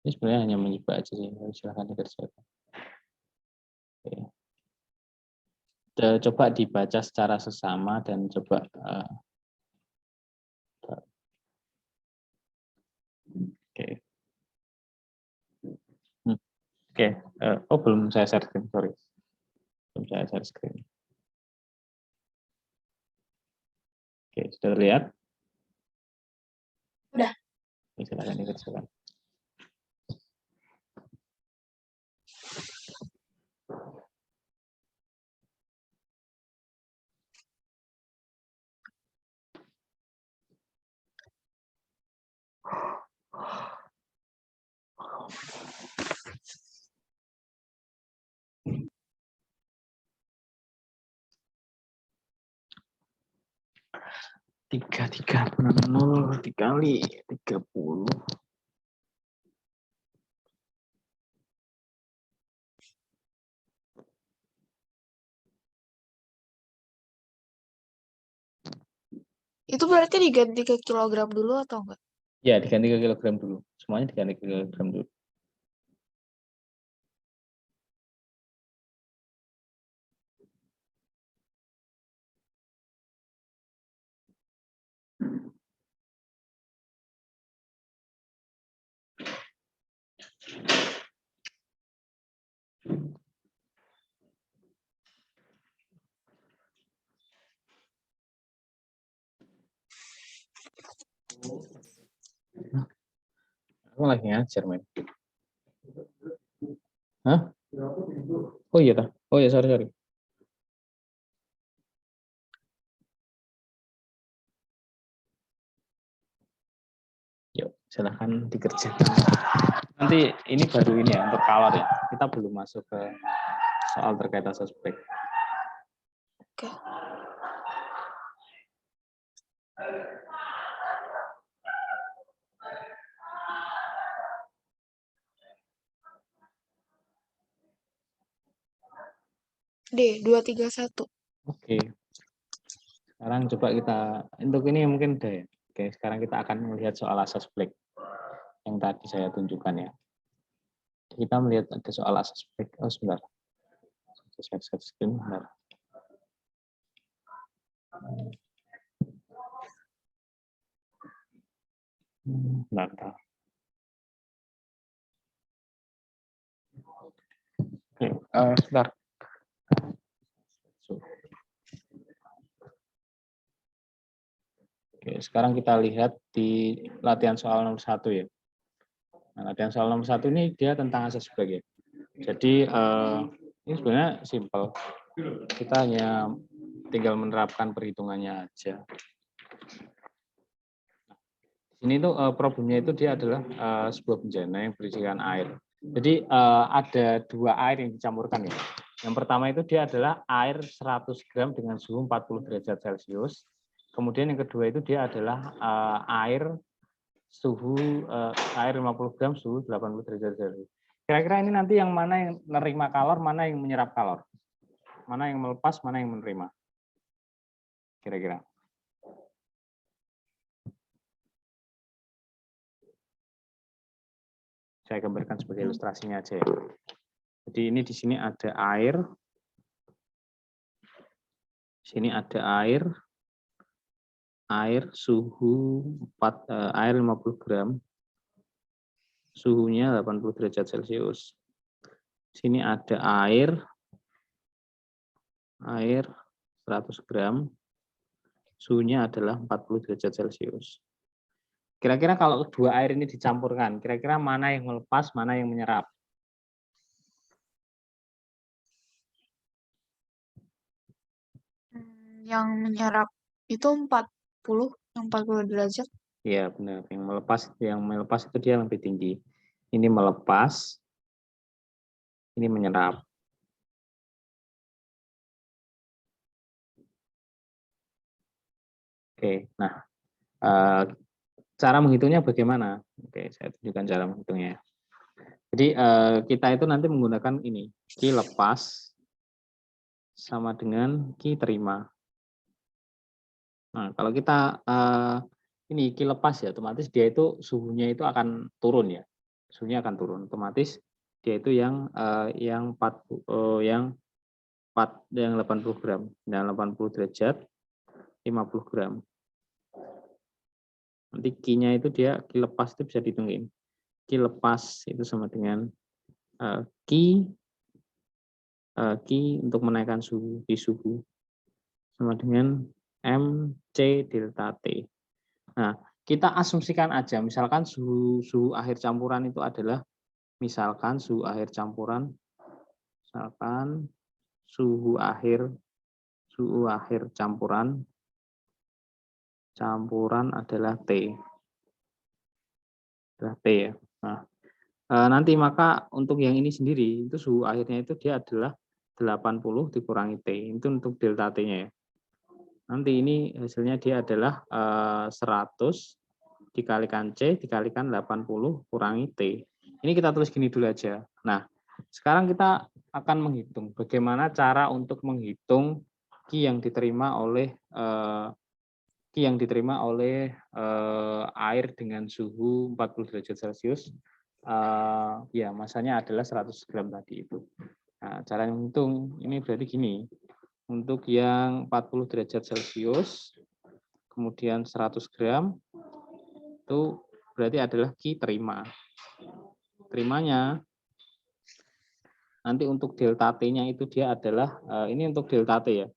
sebenarnya hanya menyibak aja sih. Silahkan dikerjakan. Oke. Coba dibaca secara sesama dan coba oke. Oke. Oh, belum saya share screen, sorry. Belum saya share screen. Oke, sudah terlihat? Udah. Silakan dikerjakan. Tiga nol dikali 30. Itu berarti diganti ke kilogram dulu atau enggak? Ya, diganti ke kilogram dulu. Semuanya diganti ke kilogram dulu. Aku lagi ngajar, men. Hah? Oh iya, tak? Oh iya, sorry. Yuk, silahkan dikerjakan. Nanti ini baru ini ya, untuk color ya. Kita belum masuk ke soal terkait suspek. Oke. D, 231. Oke. Sekarang coba kita, untuk ini mungkin udah ya. Oke, sekarang kita akan melihat soal asas Black yang tadi saya tunjukkan ya. Kita melihat ada soal asas Black. Oh, sebentar. Saya share screen, sebentar. Bentar. Oke, sebentar. Oke, sekarang kita lihat di latihan soal nomor 1 ya. Nah, latihan soal nomor 1 ini dia tentang asas Black ya. Jadi ini sebenarnya simpel. Kita hanya tinggal menerapkan perhitungannya aja. Ini tuh problemnya itu dia adalah sebuah bejana yang berisikan air. Jadi ada 2 air yang dicampurkan ya. Yang pertama itu dia adalah air 100 gram dengan suhu 40 derajat Celcius. Kemudian yang kedua itu dia adalah air 50 gram suhu 80 derajat Celcius. Kira-kira ini nanti yang mana yang menerima kalor, mana yang menyerap kalor? Mana yang melepas, mana yang menerima? Kira-kira. Saya gambarkan sebagai ilustrasinya aja ya. Jadi ini di sini ada air. Sini ada air suhu air 50 gram. Suhunya 80 derajat Celcius. Sini ada air 100 gram. Suhunya adalah 40 derajat Celcius. Kira-kira kalau 2 air ini dicampurkan, kira-kira mana yang melepas, mana yang menyerap? Yang menyerap itu 40, yang 40 derajat. Iya, benar. Yang melepas itu dia lebih tinggi. Ini melepas, ini menyerap. Oke, nah cara menghitungnya bagaimana? Oke, saya tunjukkan cara menghitungnya. Jadi kita itu nanti menggunakan ini, Q lepas sama dengan Q terima. Nah, kalau kita ini Q lepas ya, otomatis dia itu suhunya itu akan turun ya. Suhunya akan turun. Otomatis dia itu yang 80 gram dan 80 derajat 50 gram. Nanti Q-nya itu dia Q lepas itu bisa dihitungin. Q lepas itu sama dengan Q untuk menaikkan suhu di suhu sama dengan MC delta T. Nah, kita asumsikan aja misalkan suhu akhir campuran itu adalah suhu akhir campuran adalah T. Adalah T ya. Nah, nanti maka untuk yang ini sendiri itu suhu akhirnya itu dia adalah 80 dikurangi T. Itu untuk delta T-nya ya. Nanti ini hasilnya dia adalah 100 dikalikan C dikalikan 80 kurangi T. Ini kita tulis gini dulu aja. Nah, sekarang kita akan menghitung bagaimana cara untuk menghitung Q yang diterima air dengan suhu 40 derajat Celcius. Ya, masanya adalah 100 gram tadi itu. Nah, cara menghitung ini berarti gini. Untuk yang 40 derajat Celcius, kemudian 100 gram, itu berarti adalah Q terima. Terimanya, nanti untuk delta T-nya itu dia adalah, ini untuk delta T ya.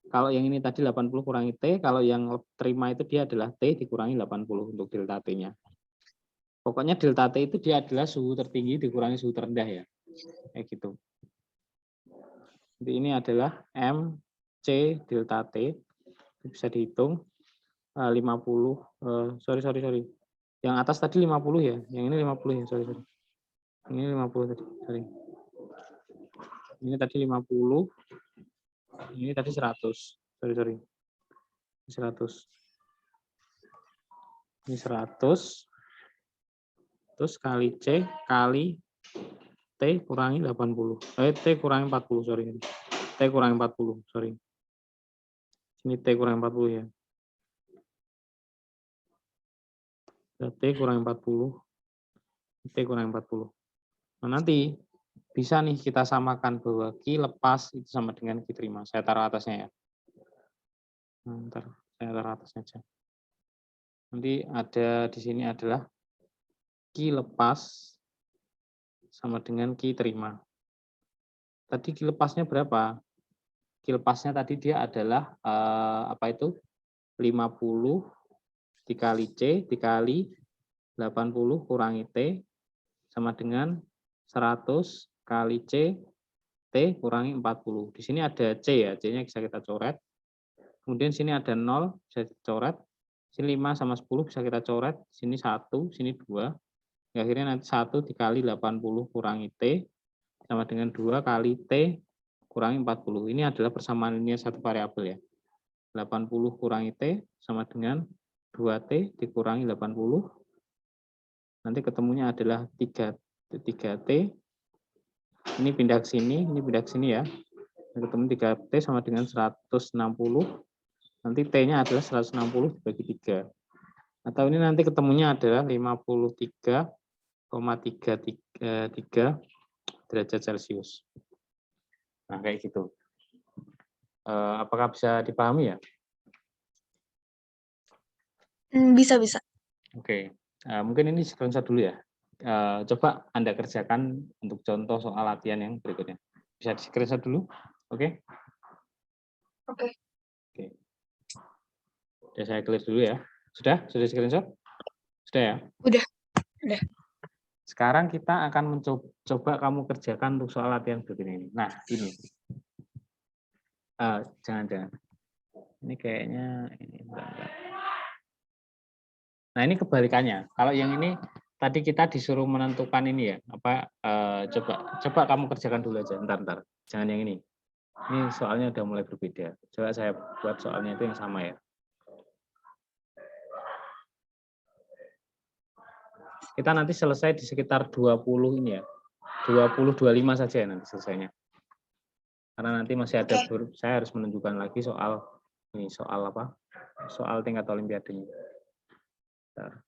Kalau yang ini tadi 80 kurangi T, kalau yang terima itu dia adalah T dikurangi 80 untuk delta T-nya. Pokoknya delta T itu dia adalah suhu tertinggi dikurangi suhu terendah ya. Kayak gitu. Jadi ini adalah MC delta T. Bisa dihitung 50, sorry. Yang atas tadi 50 ya, yang ini 50 ya, sorry. Ini 50 tadi, sorry. Ini tadi 50, ini tadi 100, sorry. 100. Ini 100, terus kali C, kali T kurangi 80. T kurangi 40, sorry. T kurangi 40, sorry. Ini T kurangi 40 ya. T kurangi 40, T kurangi 40. Nah, nanti bisa nih kita samakan bahwa Q lepas itu sama dengan Q terima. Saya taruh atasnya ya. Ntar saya taruh atasnya aja. Nanti ada di sini adalah Q lepas sama dengan Q terima. Tadi Q lepasnya berapa? Q lepasnya tadi dia adalah apa itu? 50 dikali C dikali 80 kurangi T sama dengan 100 kali C T kurangi 40. Di sini ada C ya, C-nya bisa kita coret. Kemudian sini ada 0, bisa dicoret. Sini 5 sama 10 bisa kita coret. Sini 1, sini 2. Akhirnya nanti 1 dikali 80 kurangi T sama dengan 2 kali T kurangi 40. Ini adalah persamaan linear satu variabel ya. 80 kurangi T sama dengan 2T dikurangi 80. Nanti ketemunya adalah 3T. Ini pindah ke sini, ini pindah ke sini ya. Ketemu 3T sama dengan 160. Nanti T-nya adalah 160 dibagi 3. Atau ini nanti ketemunya adalah 53,33 derajat Celcius. Nah, kayak gitu. Apakah bisa dipahami ya? Bisa. Oke. Mungkin ini screenshot dulu ya. Coba Anda kerjakan untuk contoh soal latihan yang berikutnya. Bisa di screenshot dulu? Oke? Oke. Sudah saya clear dulu ya. Sudah? Sudah screenshot? Sudah ya? Udah. Sekarang kita akan mencoba kamu kerjakan untuk soal latihan berikut ini. Nah, ini. Jangan. Ini kayaknya ini bentar. Nah, ini kebalikannya. Kalau yang ini tadi kita disuruh menentukan ini ya, apa coba kamu kerjakan dulu aja, ntar. Jangan yang ini. Ini soalnya udah mulai berbeda. Coba saya buat soalnya itu yang sama ya. Kita nanti selesai di sekitar 20 ini ya. 20-25 saja ya nanti selesainya. Karena nanti masih ada saya harus menunjukkan lagi soal ini soal apa? Soal tingkat olimpiadenya. Bentar.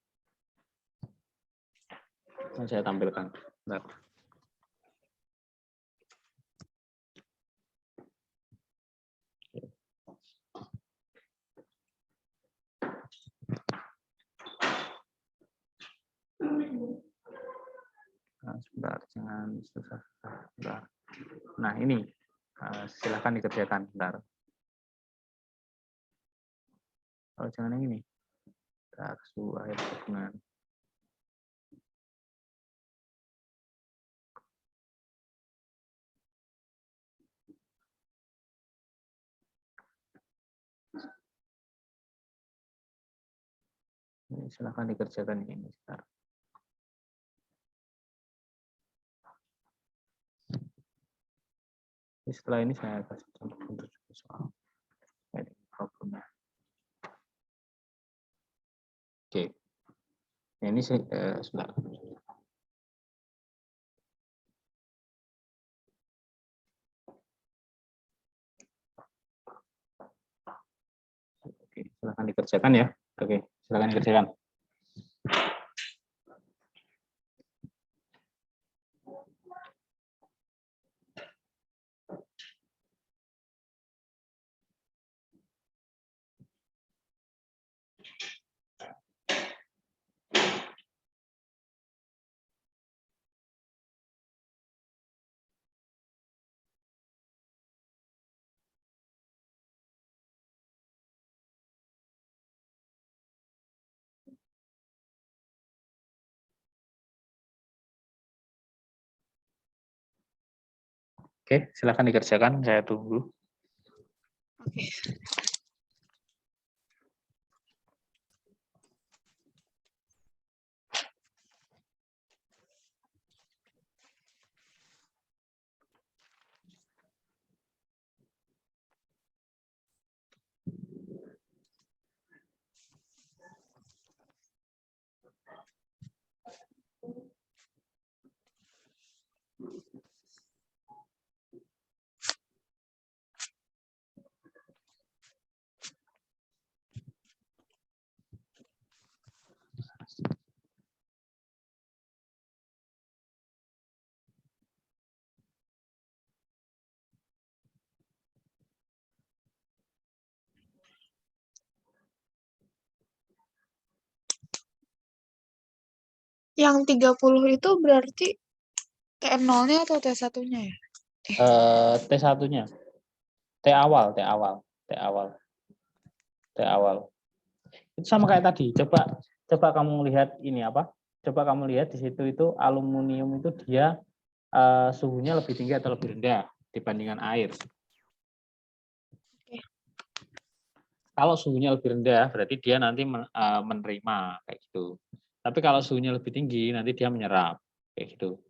Yang saya tampilkan. Bentar. Nah, sebentar, jangan susah. Nah, ini silakan dikerjakan. Bentar. Oh, jangan yang ini. Bentar, suhu air hubungan. Ini silakan dikerjakan ini. Bentar. Setelah ini saya kasih contoh untuk soal problemnya. Oke. Nah, ini sebentar. Oke, silakan dikerjakan ya. Oke, silakan dikerjakan. Oke, silakan dikerjakan. Saya tunggu. Oke. Yang 30 itu berarti TM0-nya atau T1-nya ya? T1-nya. T awal. Itu sama kayak tadi. Coba kamu lihat ini apa? Coba kamu lihat di situ itu aluminium itu dia suhunya lebih tinggi atau lebih rendah dibandingkan air. Oke. Kalau suhunya lebih rendah berarti dia nanti menerima kayak gitu. Tapi kalau suhunya lebih tinggi nanti dia menyerap kayak gitu.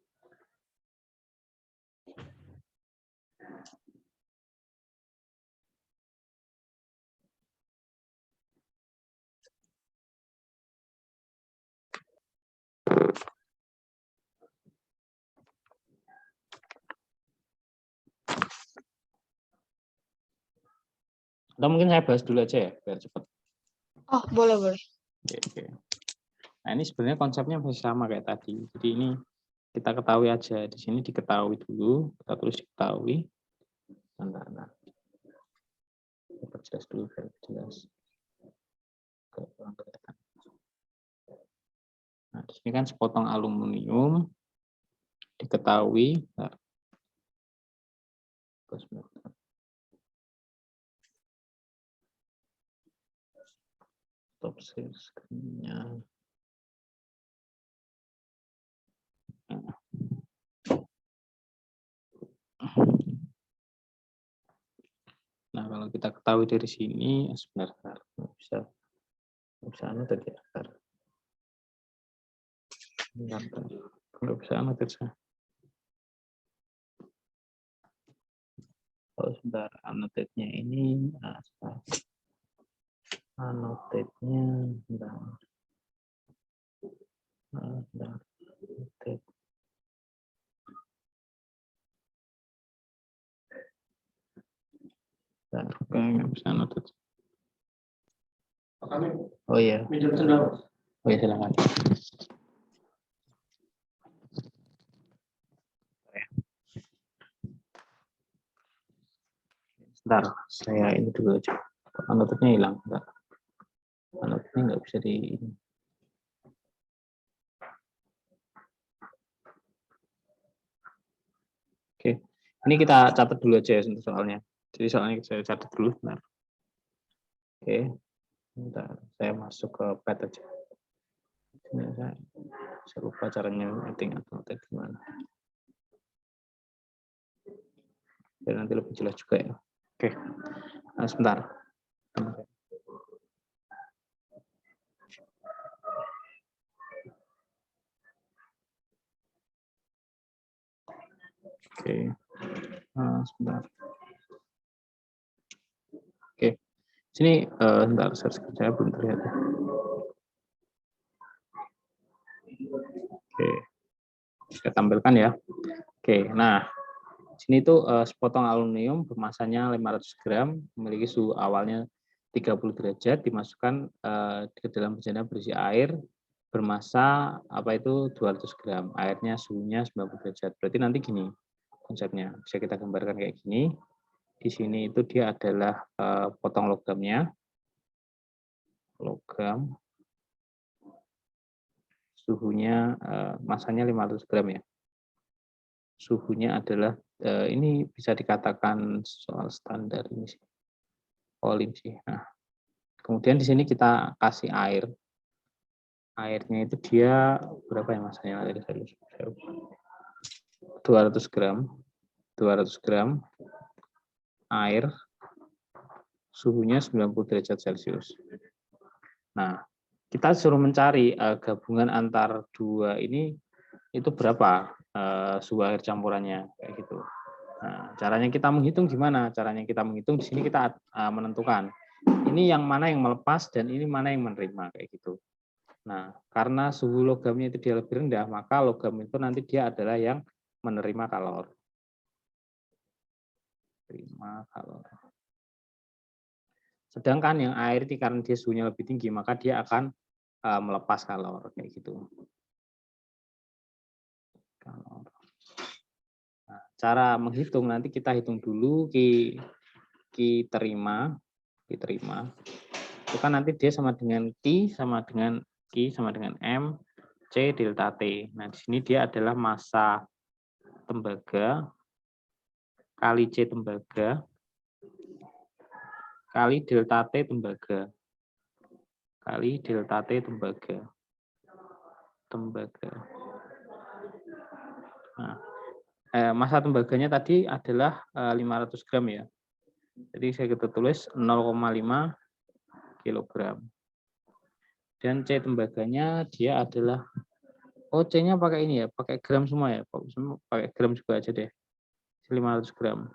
Atau mungkin saya bahas dulu aja ya biar cepat. Oh, boleh. Oke. Nah, ini sebenarnya konsepnya masih sama kayak tadi. Jadi ini kita ketahui aja. Di sini diketahui dulu, kita tulis diketahui. Bentar. Kita jelas dulu biar jelas. Nah, di sini kan sepotong aluminium diketahui. Stop screen-nya. Nah, kalau Kalau kita ketahui dari sini, sebentar, bisa annotate ya, bentar. Nggak bisa annotate saya. Oh, sebentar, annotate-nya ini, annotate-nya, bentar. Annotate. Nggak bisa annotate. Oh iya. Oh iya, silakan. Bentar, saya ini dulu aja. Annotate-nya hilang. Bentar. Annotate-nya nggak bisa di... Oke, ini kita catat dulu aja ya untuk soalnya. Jadi soalnya saya catat dulu, benar. Oke, bentar, saya masuk ke pad aja. Ini saya lupa caranya meeting atau gimana. Biar nanti lebih jelas juga ya. Oke, nah, sebentar. Oke, nah, sebentar. Oke, sini sebentar, saya belum terlihat. Oke, saya tampilkan ya. Oke, nah sini tuh sepotong aluminium bermasanya 500 gram, memiliki suhu awalnya 30 derajat, dimasukkan ke dalam bejana berisi air bermasa apa itu 200 gram, airnya suhunya 90 derajat. Berarti nanti gini konsepnya, bisa kita gambarkan kayak gini. Di sini itu dia adalah potong logamnya, logam, suhunya masanya 500 gram ya. Suhunya adalah ini bisa dikatakan soal standar ini sih. Olim sih. Nah, kemudian di sini kita kasih air. Airnya itu dia berapa ya masanya? 200 gram. 200 gram air. Suhunya 90 derajat Celcius. Nah, kita suruh mencari gabungan antar dua ini itu berapa suhu air campurannya kayak gitu. Nah, caranya kita menghitung gimana? Caranya kita menghitung di sini kita menentukan ini yang mana yang melepas dan ini mana yang menerima kayak gitu. Nah, karena suhu logamnya itu dia lebih rendah, maka logam itu nanti dia adalah yang menerima kalor. Terima kalor. Sedangkan yang air itu karena dia suhunya lebih tinggi, maka dia akan melepas kalor kayak gitu. Kalor. Nah, cara menghitung nanti kita hitung dulu Q terima. Itu kan nanti dia sama dengan Q sama dengan M C delta T. Nah, di sini dia adalah massa tembaga kali C tembaga kali delta T tembaga kali delta T tembaga. Nah, massa tembaganya tadi adalah 500 gram ya. Jadi saya kita tulis 0,5 kilogram. Dan C tembaganya dia adalah, oh C-nya pakai ini ya, pakai gram semua ya, pakai gram juga aja deh, 500 gram.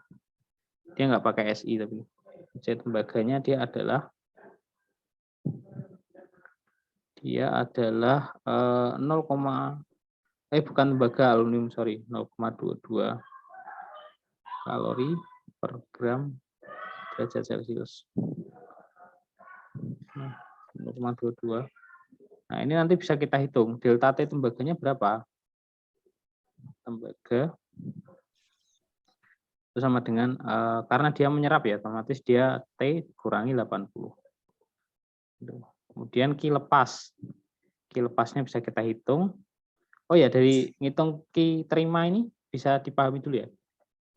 Dia nggak pakai SI tapi C tembaganya dia adalah 0, bukan tembaga aluminium, sorry, 0,22 kalori per gram derajat Celcius. 0,22. Nah, ini nanti bisa kita hitung. Delta T tembaganya berapa? Tembaga itu sama dengan, karena dia menyerap ya, otomatis dia T kurangi 80. Kemudian Q lepas. Q lepasnya bisa kita hitung. Oh ya, dari ngitung Q terima ini bisa dipahami dulu ya.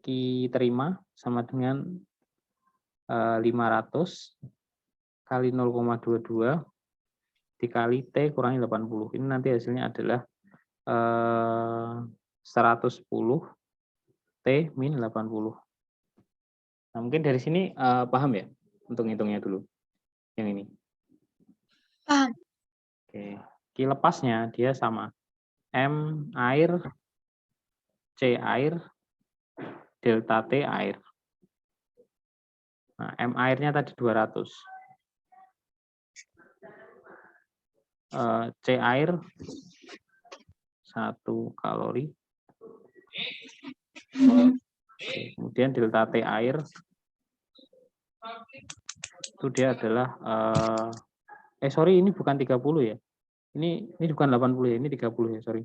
Q terima sama dengan 500 kali 0,22 dikali T kurangi 80. Ini nanti hasilnya adalah 110 T min 80. Nah, mungkin dari sini paham ya untuk ngitungnya dulu. Yang ini. Paham. Oke. Q lepasnya dia sama M air, C air, delta T air. Nah, M airnya tadi 200. C air 1 kalori. Oke, kemudian delta T air itu dia adalah sorry ini bukan 30 ya. Ini bukan 80 ya, ini 30 ya, sorry.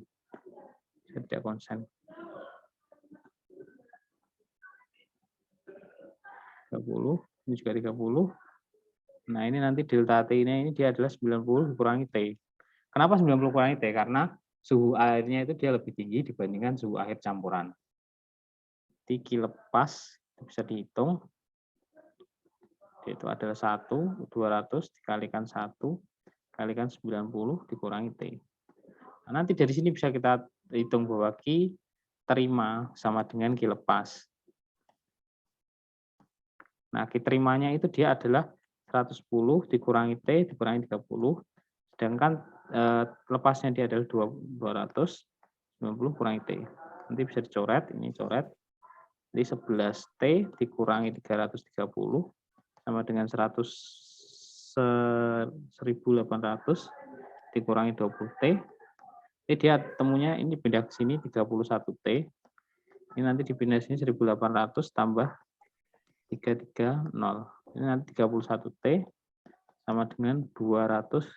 Saya tidak konsen. 30, ini juga 30. Nah, ini nanti delta T-nya ini dia adalah 90 dikurangi T. Kenapa 90 kurangi T? Karena suhu airnya itu dia lebih tinggi dibandingkan suhu air campuran. Q lepas itu bisa dihitung. Itu adalah 1, 200 dikalikan 1, kalikan 90 dikurangi T. Nah, nanti dari sini bisa kita hitung bahwa Q terima sama dengan Q lepas. Nah, Q terimanya itu dia adalah 110 dikurangi T dikurangi 30, sedangkan lepasnya dia adalah 290 kurangi T. Nanti bisa dicoret, ini coret. Jadi 11 T dikurangi 330 sama dengan 1800 dikurangi 20 T. Jadi dia temunya ini pindah ke sini 31 T. Ini nanti dipindah sini 1800 tambah 330. Ini nanti 31 T sama dengan 210.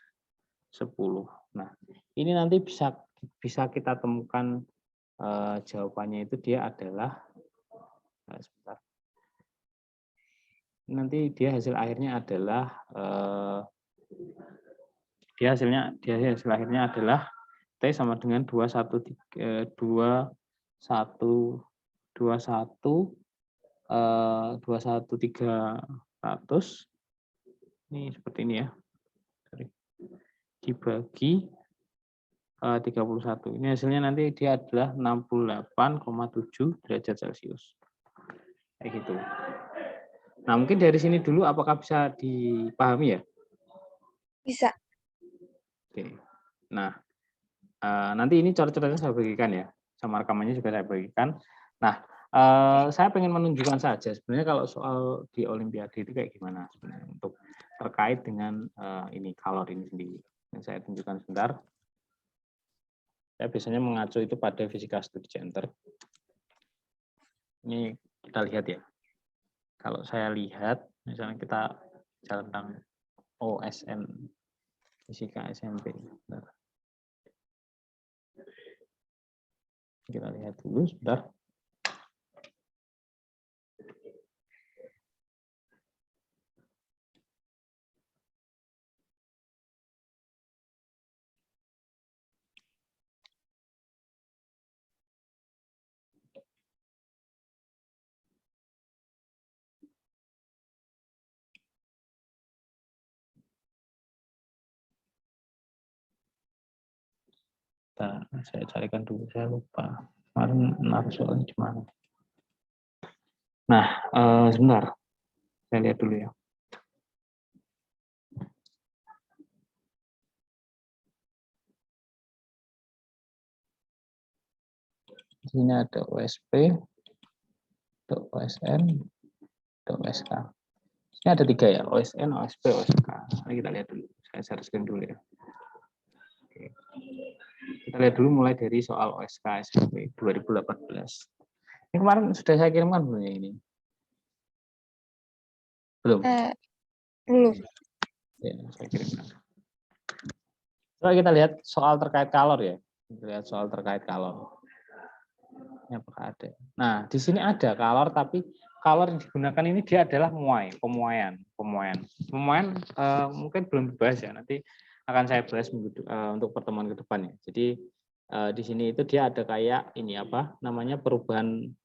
Nah, ini nanti bisa kita temukan jawabannya itu dia adalah sebentar. Nanti dia hasil akhirnya adalah hasil akhirnya adalah T sama dengan 21 300 ini seperti ini ya. Dibagi 31. Ini hasilnya nanti dia adalah 68,7 derajat Celcius. Kayak gitu. Nah, mungkin dari sini dulu apakah bisa dipahami ya? Bisa. Oke. Nah, nanti ini coret-coretnya saya bagikan ya. Sama rekamannya juga saya bagikan. Nah, saya ingin menunjukkan saja sebenarnya kalau soal di Olimpiade itu kayak gimana sebenarnya untuk terkait dengan ini kalor ini sendiri. Yang saya tunjukkan sebentar. Saya biasanya mengacu itu pada Fisika Studi Center. Ini kita lihat ya. Kalau saya lihat, misalnya kita jalan tentang OSN Fisika SMP. Bentar. Kita lihat dulu sebentar. Nah, saya carikan dulu, saya lupa. Kemarin menaruh soalnya di mana. Nah, sebentar. Saya lihat dulu ya. Di sini ada OSP, ada OSN, ada OSK. Ini ada 3 ya, OSN, OSP, OSK. Mari kita lihat dulu. Saya share dulu ya. Oke. Kita lihat dulu mulai dari soal OSK SMP 2018. Ini kemarin sudah saya kirimkan belum ya ini? Belum? Belum. Ya, saya kirimkan. Coba kita lihat soal terkait kalor ya. Kita lihat soal terkait kalor. Ini apakah ada? Nah, di sini ada kalor, tapi kalor yang digunakan ini dia adalah pemuaian. Mungkin belum dibahas ya. Nanti akan saya bahas untuk pertemuan ke depan ya. Jadi di sini itu dia ada kayak ini apa namanya perubahan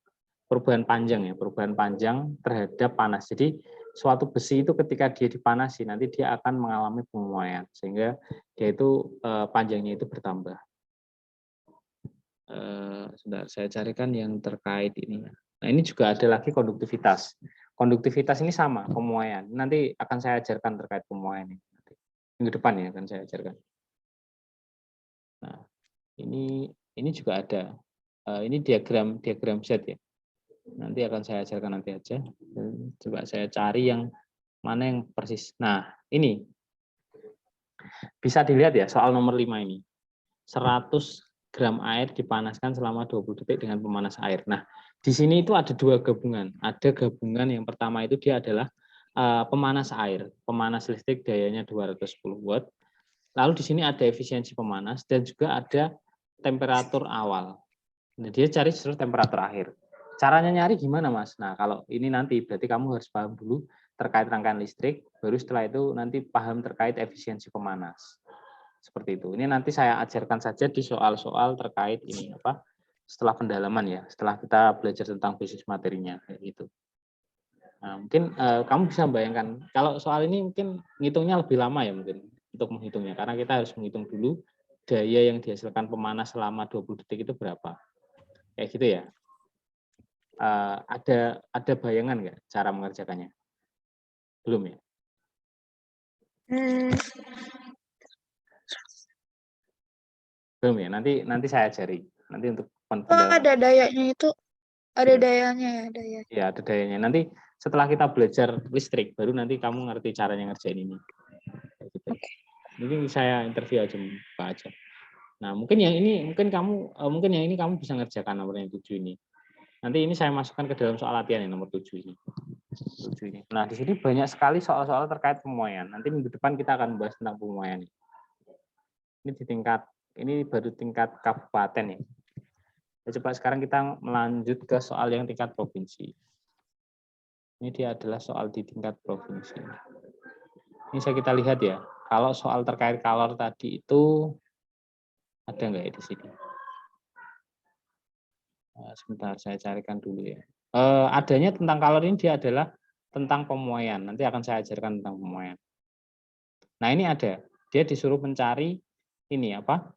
panjang ya, perubahan panjang terhadap panas. Jadi suatu besi itu ketika dia dipanasi nanti dia akan mengalami pemuaian sehingga dia itu panjangnya itu bertambah. Sudah saya carikan yang terkait ini. Nah, ini juga ada lagi konduktivitas. Konduktivitas ini sama, pemuaian. Nanti akan saya ajarkan terkait pemuaian ini. Minggu depan ya akan saya ajarkan. Nah, ini juga ada. Ini diagram Z ya. Nanti akan saya ajarkan nanti aja. Coba saya cari yang mana yang persis. Nah, ini bisa dilihat ya soal nomor 5 ini. 100 gram air dipanaskan selama 20 detik dengan pemanas air. Nah, di sini itu ada dua gabungan. Ada gabungan yang pertama itu dia adalah pemanas air, pemanas listrik dayanya 210 watt. Lalu di sini ada efisiensi pemanas dan juga ada temperatur awal. Nah, dia cari seluruh temperatur akhir. Caranya nyari gimana, Mas? Nah, kalau ini nanti berarti kamu harus paham dulu terkait rangkaian listrik, baru setelah itu nanti paham terkait efisiensi pemanas. Seperti itu. Ini nanti saya ajarkan saja di soal-soal terkait ini apa? Setelah pendalaman ya, setelah kita belajar tentang basis materinya kayak gitu. Nah, mungkin kamu bisa bayangkan kalau soal ini mungkin ngitungnya lebih lama ya mungkin untuk menghitungnya karena kita harus menghitung dulu daya yang dihasilkan pemanas selama 20 detik itu berapa. Kayak gitu ya. Ada bayangan nggak cara mengerjakannya? Belum ya? Belum ya. Nanti saya ajari. Nanti untuk pendalaman. Ada dayanya itu, ada Ya. dayanya ya, daya. Ya, ada dayanya. Nanti setelah kita belajar listrik, baru nanti kamu ngerti caranya ngerjain ini. Kayak gitu. Oke. Ini saya interview aja, Pak aja. Nah, mungkin yang ini mungkin yang ini kamu bisa ngerjakan nomor yang 7 ini. Nanti ini saya masukkan ke dalam soal latihan yang nomor 7 ini. 7 ini. Nah, di sini banyak sekali soal-soal terkait pemuaian. Nanti minggu depan kita akan bahas tentang pemuaian. Ini baru tingkat kabupaten ya. Coba sekarang kita melanjut ke soal yang tingkat provinsi. Ini dia adalah soal di tingkat provinsi. Ini kita lihat ya. Kalau soal terkait kalor tadi itu ada nggak ya di sini? Sebentar saya carikan dulu ya. Adanya tentang kalor ini dia adalah tentang pemuaian. Nanti akan saya ajarkan tentang pemuaian. Nah ini ada. Dia disuruh mencari ini apa?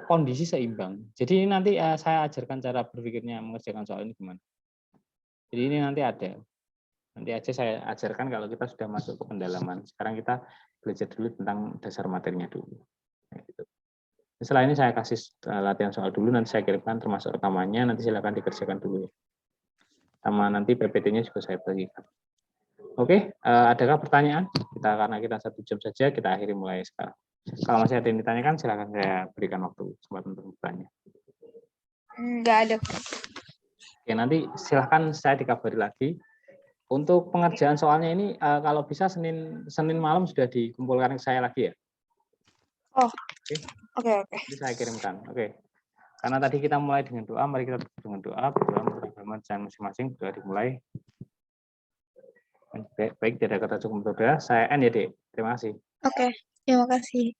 Kondisi seimbang. Jadi ini nanti saya ajarkan cara berpikirnya mengerjakan soal ini gimana. Jadi ini nanti ada. Nanti aja saya ajarkan kalau kita sudah masuk ke pendalaman. Sekarang kita belajar dulu tentang dasar materinya dulu. Gitu. Setelah ini saya kasih latihan soal dulu, nanti saya kirimkan termasuk rekamannya, nanti silakan dikerjakan dulu. Sama nanti PPT-nya juga saya bagikan. Oke, adakah pertanyaan? Karena kita 1 jam saja, kita akhiri mulai sekarang. Kalau masih ada yang ditanyakan, silakan saya berikan waktu kesempatan untuk bertanya. Enggak ada. Oke, nanti silahkan saya dikabari lagi. Untuk pengerjaan soalnya ini, kalau bisa Senin malam sudah dikumpulkan ke saya lagi ya. Oh, oke. Nanti saya kirimkan. Oke. Karena tadi kita mulai dengan doa, mari kita tutup dengan doa. Berdoa menurut agama dan masing-masing. Doa dimulai. Baik, tidak ada kata cukup berdoa. Saya N ya, Dek. Terima kasih. Oke, terima kasih.